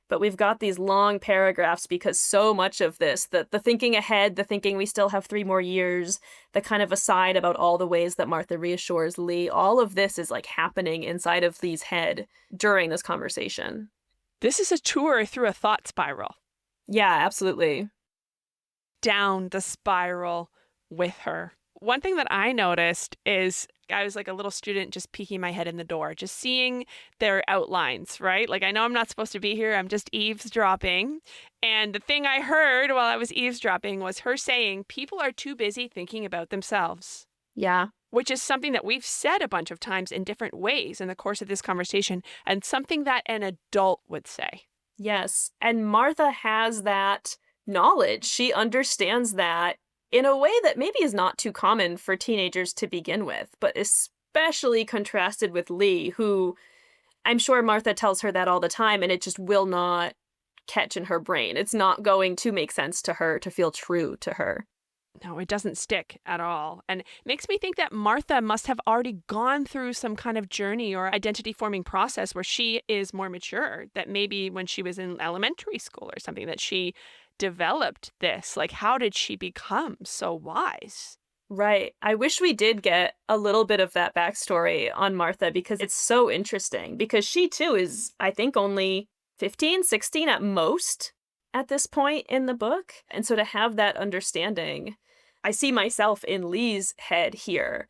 But we've got these long paragraphs because so much of this, the thinking ahead, the thinking we still have 3 more years, the kind of aside about all the ways that Martha reassures Lee, all of this is like happening inside of Lee's head during this conversation. This is a tour through a thought spiral. Yeah, absolutely. Down the spiral with her. One thing that I noticed is I was like a little student just peeking my head in the door, just seeing their outlines, right? Like, I know I'm not supposed to be here. I'm just eavesdropping. And the thing I heard while I was eavesdropping was her saying, people are too busy thinking about themselves. Yeah. Which is something that we've said a bunch of times in different ways in the course of this conversation, and something that an adult would say. Yes. And Martha has that knowledge. She understands that in a way that maybe is not too common for teenagers to begin with, but especially contrasted with Lee, who I'm sure Martha tells her that all the time, and it just will not catch in her brain. It's not going to make sense to her, to feel true to her. No, it doesn't stick at all. And it makes me think that Martha must have already gone through some kind of journey or identity forming process where she is more mature, that maybe when she was in elementary school or something, that she developed this. Like, how did she become so wise? Right. I wish we did get a little bit of that backstory on Martha because it's so interesting. Because she too is, I think, only 15, 16 at most at this point in the book. And so to have that understanding, I see myself in Lee's head here.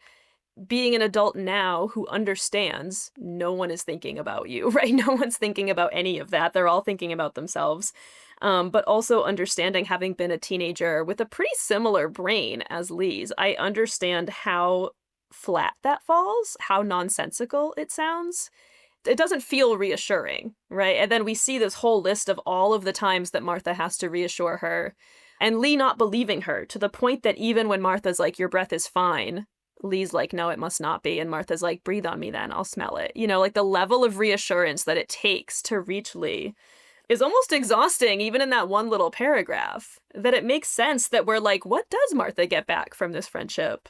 Being an adult now who understands no one is thinking about you, right? No one's thinking about any of that. They're all thinking about themselves. But also understanding, having been a teenager with a pretty similar brain as Lee's, I understand how flat that falls, how nonsensical it sounds. It doesn't feel reassuring, right? And then we see this whole list of all of the times that Martha has to reassure her and Lee not believing her to the point that even when Martha's like, your breath is fine, Lee's like, no, it must not be. And Martha's like, breathe on me then, I'll smell it. You know, like the level of reassurance that it takes to reach Lee is almost exhausting, even in that one little paragraph, that it makes sense that we're like, what does Martha get back from this friendship?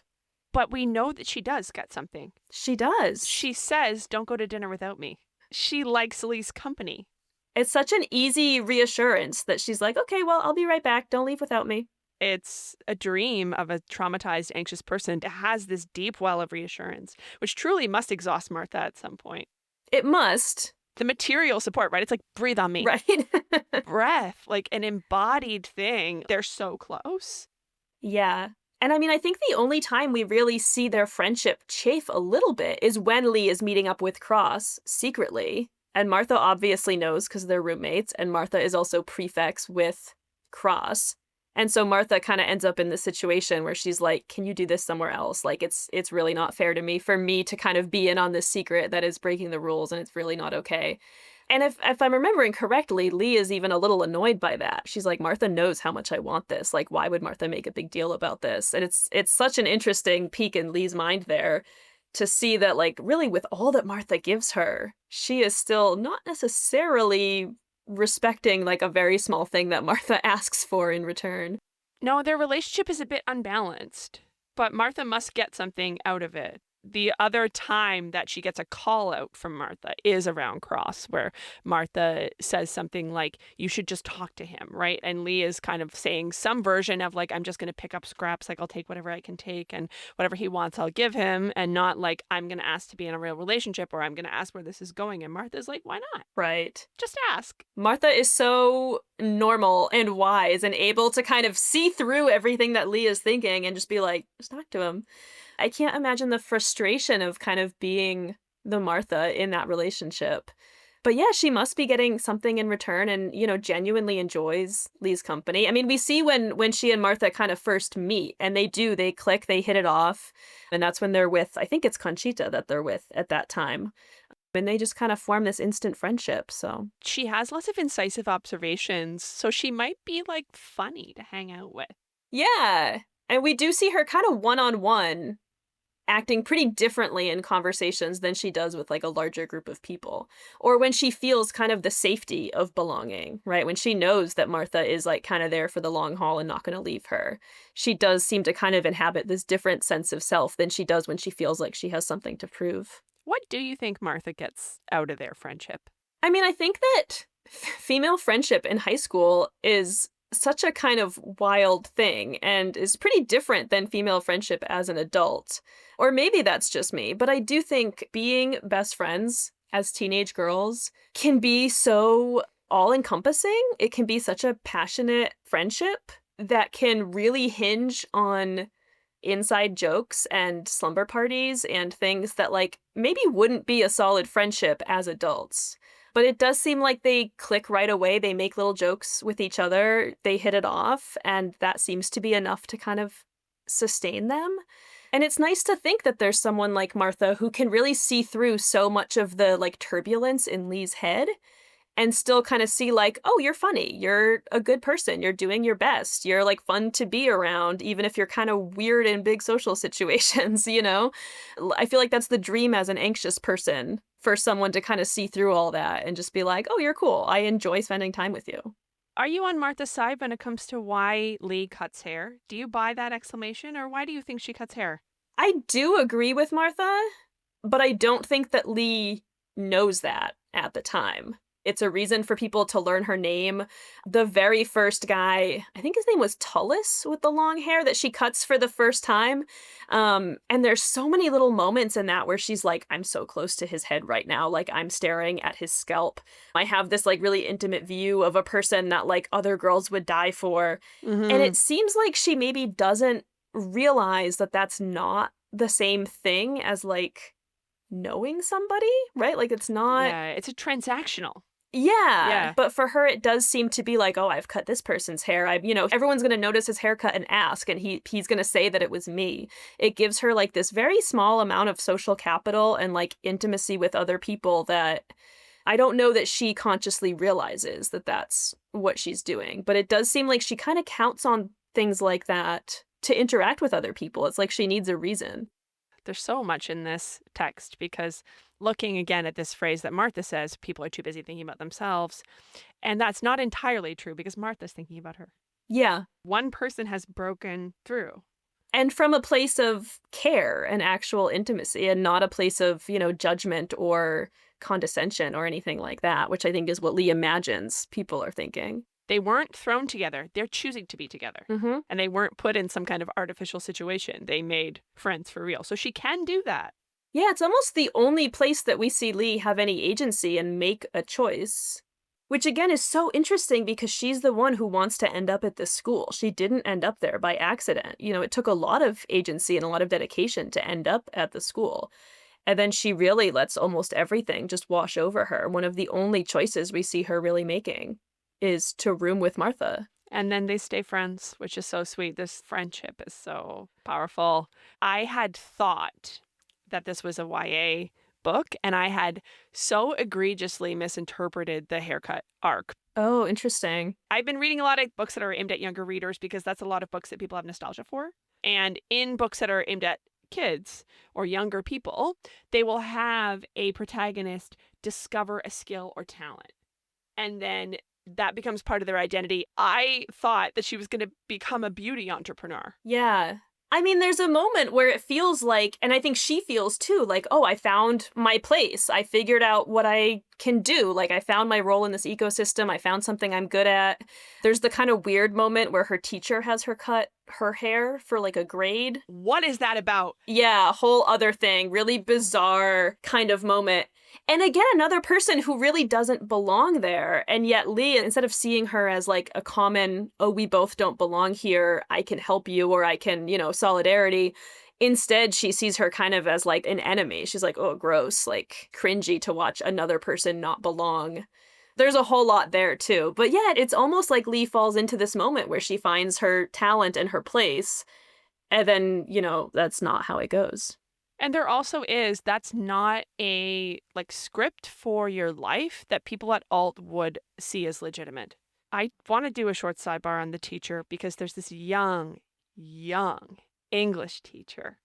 But we know that she does get something. She does. She says, don't go to dinner without me. She likes Lee's company. It's such an easy reassurance that she's like, okay, well, I'll be right back. Don't leave without me. It's a dream of a traumatized, anxious person to has this deep well of reassurance, which truly must exhaust Martha at some point. It must. The material support, right? It's like, breathe on me. Right. Breath, like an embodied thing. They're so close. Yeah. And I mean, I think the only time we really see their friendship chafe a little bit is when Lee is meeting up with Cross secretly. And Martha obviously knows because they're roommates. And Martha is also prefects with Cross. And so Martha kind of ends up in this situation where she's like, can you do this somewhere else? Like, it's really not fair to me for me to kind of be in on this secret that is breaking the rules, and it's really not okay. And if I'm remembering correctly, Lee is even a little annoyed by that. She's like, Martha knows how much I want this. Like, why would Martha make a big deal about this? And it's such an interesting peek in Lee's mind there to see that, like, really with all that Martha gives her, she is still not necessarily respecting like a very small thing that Martha asks for in return. No, their relationship is a bit unbalanced, but Martha must get something out of it. The other time that she gets a call out from Martha is around Cross, where Martha says something like, you should just talk to him, right? And Lee is kind of saying some version of like, I'm just going to pick up scraps, like I'll take whatever I can take and whatever he wants, I'll give him, and not like, I'm going to ask to be in a real relationship or I'm going to ask where this is going. And Martha's like, why not? Right. Just ask. Martha is so normal and wise and able to kind of see through everything that Lee is thinking and just be like, just talk to him. I can't imagine the frustration of kind of being the Martha in that relationship. But yeah, she must be getting something in return and, you know, genuinely enjoys Lee's company. I mean, we see when she and Martha kind of first meet and they click, they hit it off. And that's when they're with, I think it's Conchita that they're with at that time. And they just kind of form this instant friendship. So she has lots of incisive observations. So she might be like funny to hang out with. Yeah. And we do see her kind of one-on-one acting pretty differently in conversations than she does with like a larger group of people, or when she feels kind of the safety of belonging, right? When she knows that Martha is like kind of there for the long haul and not going to leave her, she does seem to kind of inhabit this different sense of self than she does when she feels like she has something to prove. What do you think Martha gets out of their friendship? I mean, I think that female friendship in high school is such a kind of wild thing and is pretty different than female friendship as an adult. Or maybe that's just me, but I do think being best friends as teenage girls can be so all-encompassing. It can be such a passionate friendship that can really hinge on inside jokes and slumber parties and things that like maybe wouldn't be a solid friendship as adults. But it does seem like they click right away. They make little jokes with each other. They hit it off. And that seems to be enough to kind of sustain them. And it's nice to think that there's someone like Martha who can really see through so much of the like turbulence in Lee's head and still kind of see like, oh, you're funny. You're a good person. You're doing your best. You're like fun to be around, even if you're kind of weird in big social situations, you know? I feel like that's the dream as an anxious person, for someone to kind of see through all that and just be like, oh, you're cool. I enjoy spending time with you. Are you on Martha's side when it comes to why Lee cuts hair? Do you buy that explanation, or why do you think she cuts hair? I do agree with Martha, but I don't think that Lee knows that at the time. It's a reason for people to learn her name. The very first guy, I think his name was Tullis with the long hair that she cuts for the first time. And there's so many little moments in that where she's like, I'm so close to his head right now. Like, I'm staring at his scalp. I have this like really intimate view of a person that like other girls would die for. And it seems like she maybe doesn't realize that that's not the same thing as like knowing somebody, right? Like it's not. Yeah, it's a transactional. Yeah, but for her it does seem to be like, oh, I've cut this person's hair. Everyone's going to notice his haircut and ask, and he's going to say that it was me. It gives her like this very small amount of social capital and like intimacy with other people that I don't know that she consciously realizes that that's what she's doing. But it does seem like she kind of counts on things like that to interact with other people. It's like she needs a reason. There's so much in this text because looking again at this phrase that Martha says, people are too busy thinking about themselves. And that's not entirely true because Martha's thinking about her. Yeah. One person has broken through. And from a place of care and actual intimacy and not a place of, judgment or condescension or anything like that, which I think is what Lee imagines people are thinking. They weren't thrown together. They're choosing to be together. Mm-hmm. And they weren't put in some kind of artificial situation. They made friends for real. So she can do that. Yeah, it's almost the only place that we see Lee have any agency and make a choice. Which again is so interesting because she's the one who wants to end up at this school. She didn't end up there by accident. It took a lot of agency and a lot of dedication to end up at the school. And then she really lets almost everything just wash over her. One of the only choices we see her really making is to room with Martha. And then they stay friends, which is so sweet. This friendship is so powerful. I had thought that this was a YA book, and I had so egregiously misinterpreted the haircut arc. Oh, interesting. I've been reading a lot of books that are aimed at younger readers because that's a lot of books that people have nostalgia for. And in books that are aimed at kids or younger people, they will have a protagonist discover a skill or talent. And then that becomes part of their identity. I thought that she was going to become a beauty entrepreneur. Yeah. I mean, there's a moment where it feels like, and I think she feels too, like, oh, I found my place. I figured out what I can do. Like, I found my role in this ecosystem. I found something I'm good at. There's the kind of weird moment where her teacher has her cut her hair for like a grade. What is that about? Yeah, a whole other thing. Really bizarre kind of moment. And again, another person who really doesn't belong there. And yet Lee, instead of seeing her as like a common, oh, we both don't belong here, I can help you, or I can, solidarity. Instead, she sees her kind of as like an enemy. She's like, oh, gross, like cringy to watch another person not belong. There's a whole lot there too. But yeah, it's almost like Lee falls into this moment where she finds her talent and her place. And then, that's not how it goes. And there also is, that's not a script for your life that people at alt would see as legitimate. I want to do a short sidebar on the teacher because there's this young English teacher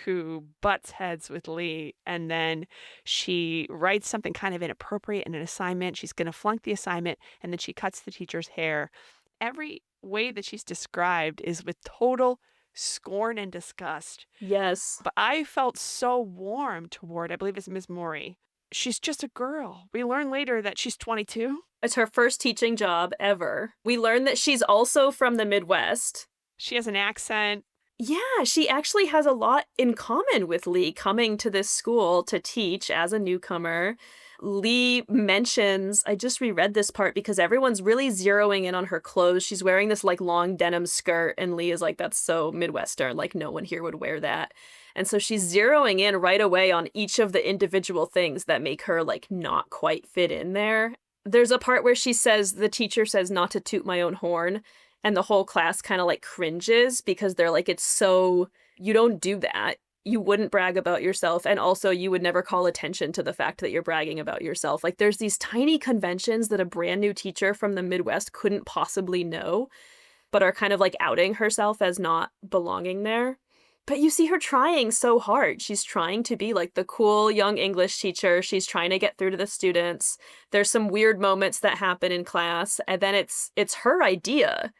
who butts heads with Lee, and then she writes something kind of inappropriate in an assignment. She's going to flunk the assignment, and then she cuts the teacher's hair. Every way that she's described is with total scorn and disgust. Yes. But I felt so warm toward, I believe it's Ms. Mori. She's just a girl. We learn later that she's 22. It's her first teaching job ever. We learn that she's also from the Midwest. She has an accent. Yeah, she actually has a lot in common with Lee coming to this school to teach as a newcomer. Lee mentions, I just reread this part because everyone's really zeroing in on her clothes. She's wearing this like long denim skirt, and Lee is like, that's so Midwestern, like no one here would wear that. And so she's zeroing in right away on each of the individual things that make her like not quite fit in there. There's a part where the teacher says not to toot my own horn, and the whole class kind of like cringes because they're like, it's so, you don't do that. You wouldn't brag about yourself. And also you would never call attention to the fact that you're bragging about yourself. Like there's these tiny conventions that a brand new teacher from the Midwest couldn't possibly know, but are kind of like outing herself as not belonging there. But you see her trying so hard. She's trying to be like the cool young English teacher. She's trying to get through to the students. There's some weird moments that happen in class, and then it's her idea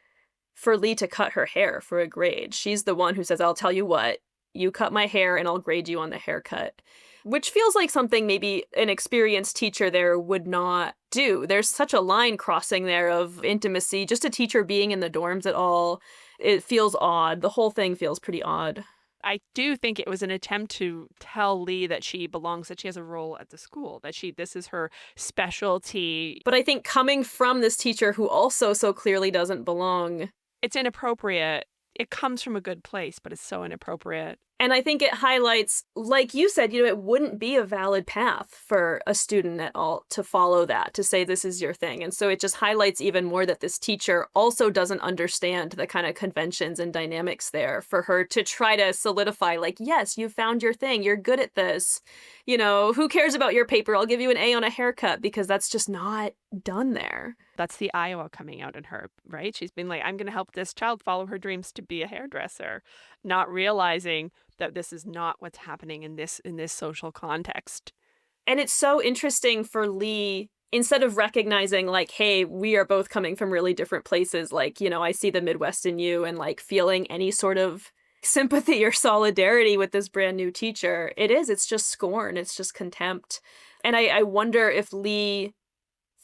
for Lee to cut her hair for a grade. She's the one who says, "I'll tell you what, you cut my hair and I'll grade you on the haircut." Which feels like something maybe an experienced teacher there would not do. There's such a line crossing there of intimacy, just a teacher being in the dorms at all. It feels odd. The whole thing feels pretty odd. I do think it was an attempt to tell Lee that she belongs, that she has a role at the school, that this is her specialty. But I think coming from this teacher who also so clearly doesn't belong, it's inappropriate. It comes from a good place, but it's so inappropriate. And I think it highlights, like you said, it wouldn't be a valid path for a student at all to follow that, to say this is your thing. And so it just highlights even more that this teacher also doesn't understand the kind of conventions and dynamics there for her to try to solidify, like, yes, you found your thing. You're good at this. Who cares about your paper? I'll give you an A on a haircut, because that's just not done there. That's the Iowa coming out in her, right? She's been like, I'm going to help this child follow her dreams to be a hairdresser, not realizing that this is not what's happening in this social context. And it's so interesting for Lee, instead of recognizing like, hey, we are both coming from really different places, like, I see the Midwest in you, and like feeling any sort of sympathy or solidarity with this brand new teacher. It's just scorn. It's just contempt. And I wonder if Lee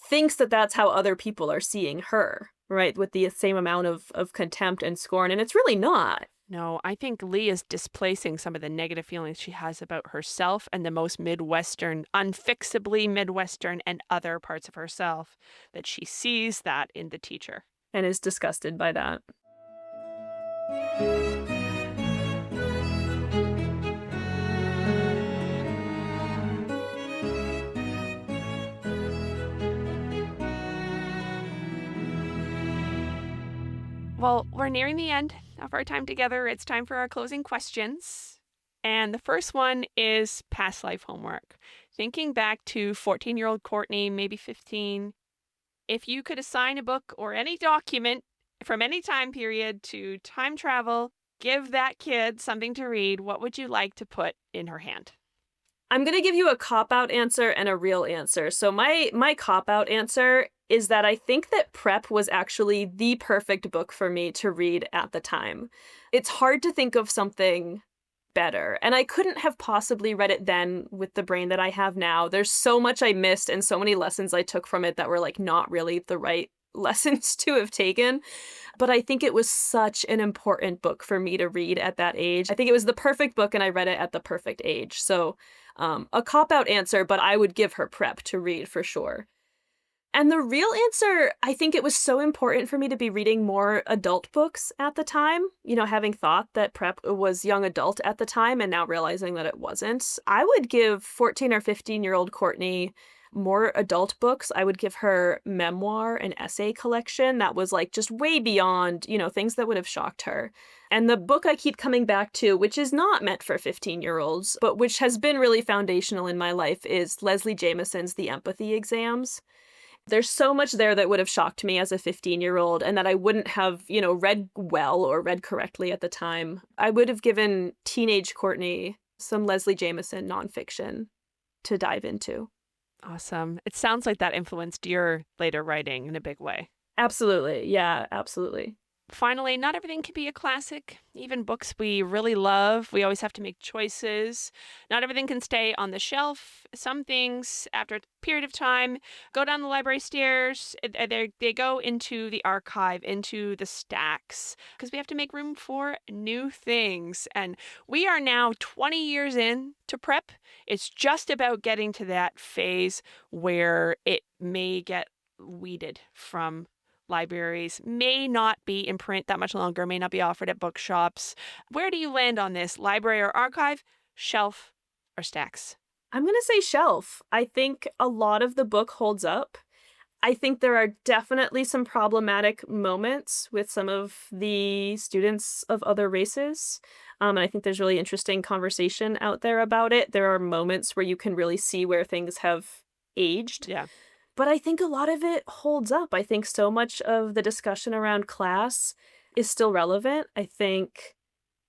thinks that that's how other people are seeing her, right? With the same amount of contempt and scorn. And it's really not. No, I think Lee is displacing some of the negative feelings she has about herself and the most Midwestern, unfixably Midwestern and other parts of herself, that she sees that in the teacher. And is disgusted by that. Well, we're nearing the end of our time together. It's time for our closing questions. And the first one is past life homework. Thinking back to 14-year-old Courtney, maybe 15, if you could assign a book or any document from any time period to time travel, give that kid something to read, what would you like to put in her hand? I'm going to give you a cop-out answer and a real answer. So my cop-out answer is that I think that Prep was actually the perfect book for me to read at the time. It's hard to think of something better, and I couldn't have possibly read it then with the brain that I have now. There's so much I missed and so many lessons I took from it that were like not really the right lessons to have taken. But I think it was such an important book for me to read at that age. I think it was the perfect book, and I read it at the perfect age. So a cop-out answer, but I would give her Prep to read for sure. And the real answer, I think it was so important for me to be reading more adult books at the time, having thought that Prep was young adult at the time and now realizing that it wasn't. I would give 14 or 15-year-old Courtney more adult books. I would give her memoir and essay collection that was like just way beyond, things that would have shocked her. And the book I keep coming back to, which is not meant for 15-year-olds, but which has been really foundational in my life, is Leslie Jamison's The Empathy Exams. There's so much there that would have shocked me as a 15-year-old and that I wouldn't have, read well or read correctly at the time. I would have given teenage Courtney some Leslie Jamison nonfiction to dive into. Awesome. It sounds like that influenced your later writing in a big way. Absolutely. Yeah, absolutely. Finally, not everything can be a classic. Even books we really love, we always have to make choices. Not everything can stay on the shelf. Some things, after a period of time, go down the library stairs. They go into the archive, into the stacks, because we have to make room for new things. And we are now 20 years in to Prep. It's just about getting to that phase where it may get weeded from libraries, may not be in print that much longer, may not be offered at bookshops. Where do you land on this? Library or archive? Shelf or stacks? I'm going to say shelf. I think a lot of the book holds up. I think there are definitely some problematic moments with some of the students of other races. And I think there's really interesting conversation out there about it. There are moments where you can really see where things have aged. Yeah. But I think a lot of it holds up. I think so much of the discussion around class is still relevant. I think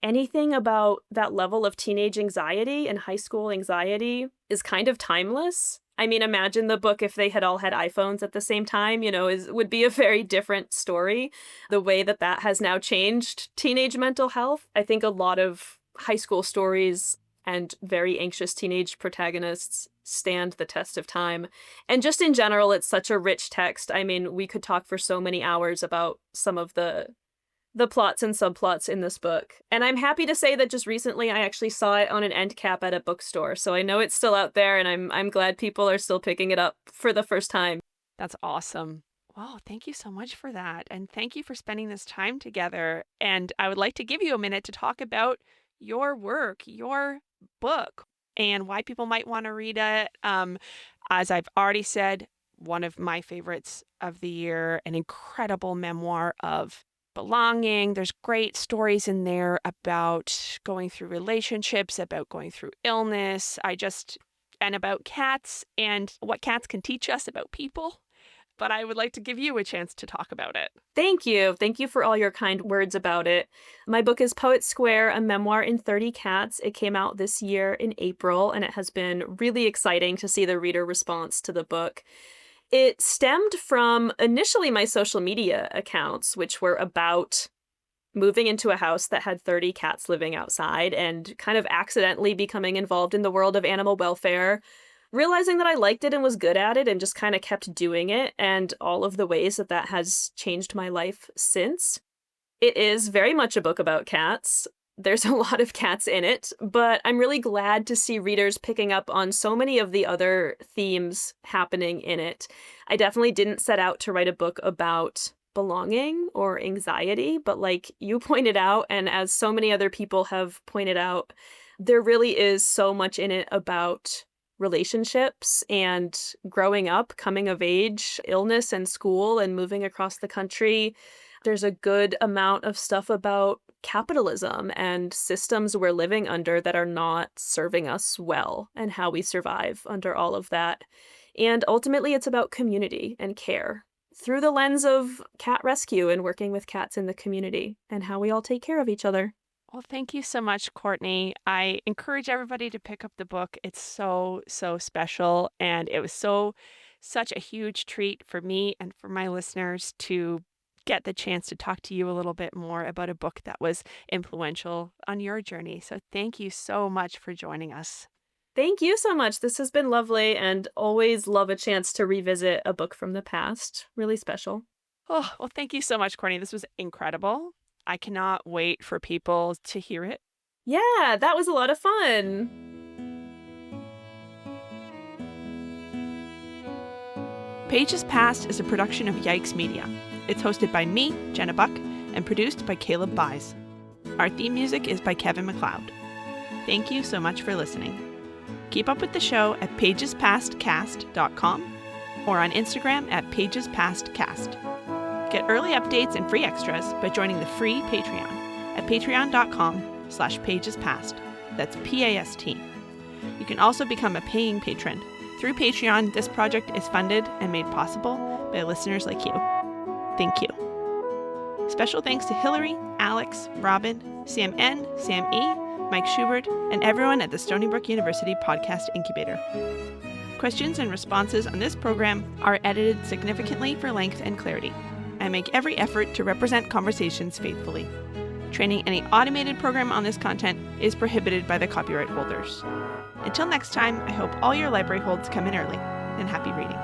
anything about that level of teenage anxiety and high school anxiety is kind of timeless. I mean, imagine the book if they had all had iPhones at the same time, would be a very different story. The way that has now changed teenage mental health. I think a lot of high school stories and very anxious teenage protagonists stand the test of time. And just in general, it's such a rich text. I mean, we could talk for so many hours about some of the plots and subplots in this book. And I'm happy to say that just recently I actually saw it on an end cap at a bookstore. So I know it's still out there, and I'm glad people are still picking it up for the first time. That's awesome. Wow, thank you so much for that. And thank you for spending this time together. And I would like to give you a minute to talk about your work, your book, and why people might want to read it. As I've already said, one of my favorites of the year, an incredible memoir of belonging. There's great stories in there about going through relationships, about going through illness, and about cats and what cats can teach us about people. But I would like to give you a chance to talk about it. Thank you. Thank you for all your kind words about it. My book is Poet Square, a memoir in 30 cats. It came out this year in April, and it has been really exciting to see the reader response to the book. It stemmed from initially my social media accounts, which were about moving into a house that had 30 cats living outside and kind of accidentally becoming involved in the world of animal welfare, realizing that I liked it and was good at it and just kind of kept doing it, and all of the ways that has changed my life since. It is very much a book about cats. There's a lot of cats in it, but I'm really glad to see readers picking up on so many of the other themes happening in it. I definitely didn't set out to write a book about belonging or anxiety, but like you pointed out, and as so many other people have pointed out, there really is so much in it about relationships and growing up, coming of age, illness and school, and moving across the country. There's a good amount of stuff about capitalism and systems we're living under that are not serving us well, and how we survive under all of that. And ultimately, it's about community and care through the lens of cat rescue and working with cats in the community and how we all take care of each other. Well, thank you so much, Courtney. I encourage everybody to pick up the book. It's so, so special. And it was such a huge treat for me and for my listeners to get the chance to talk to you a little bit more about a book that was influential on your journey. So thank you so much for joining us. Thank you so much. This has been lovely, and always love a chance to revisit a book from the past. Really special. Oh, well, thank you so much, Courtney. This was incredible. I cannot wait for people to hear it. Yeah, that was a lot of fun. Pages Past is a production of Yikes Media. It's hosted by me, Jenna Buck, and produced by Caleb Buys. Our theme music is by Kevin MacLeod. Thank you so much for listening. Keep up with the show at pagespastcast.com or on Instagram at pagespastcast. Get early updates and free extras by joining the free Patreon at patreon.com/pagespast. That's PAST. You can also become a paying patron. Through Patreon, this project is funded and made possible by listeners like you. Thank you. Special thanks to Hillary, Alex, Robin, Sam N, Sam E, Mike Schubert, and everyone at the Stony Brook University Podcast Incubator. Questions and responses on this program are edited significantly for length and clarity. I make every effort to represent conversations faithfully. Training any automated program on this content is prohibited by the copyright holders. Until next time, I hope all your library holds come in early, and happy reading.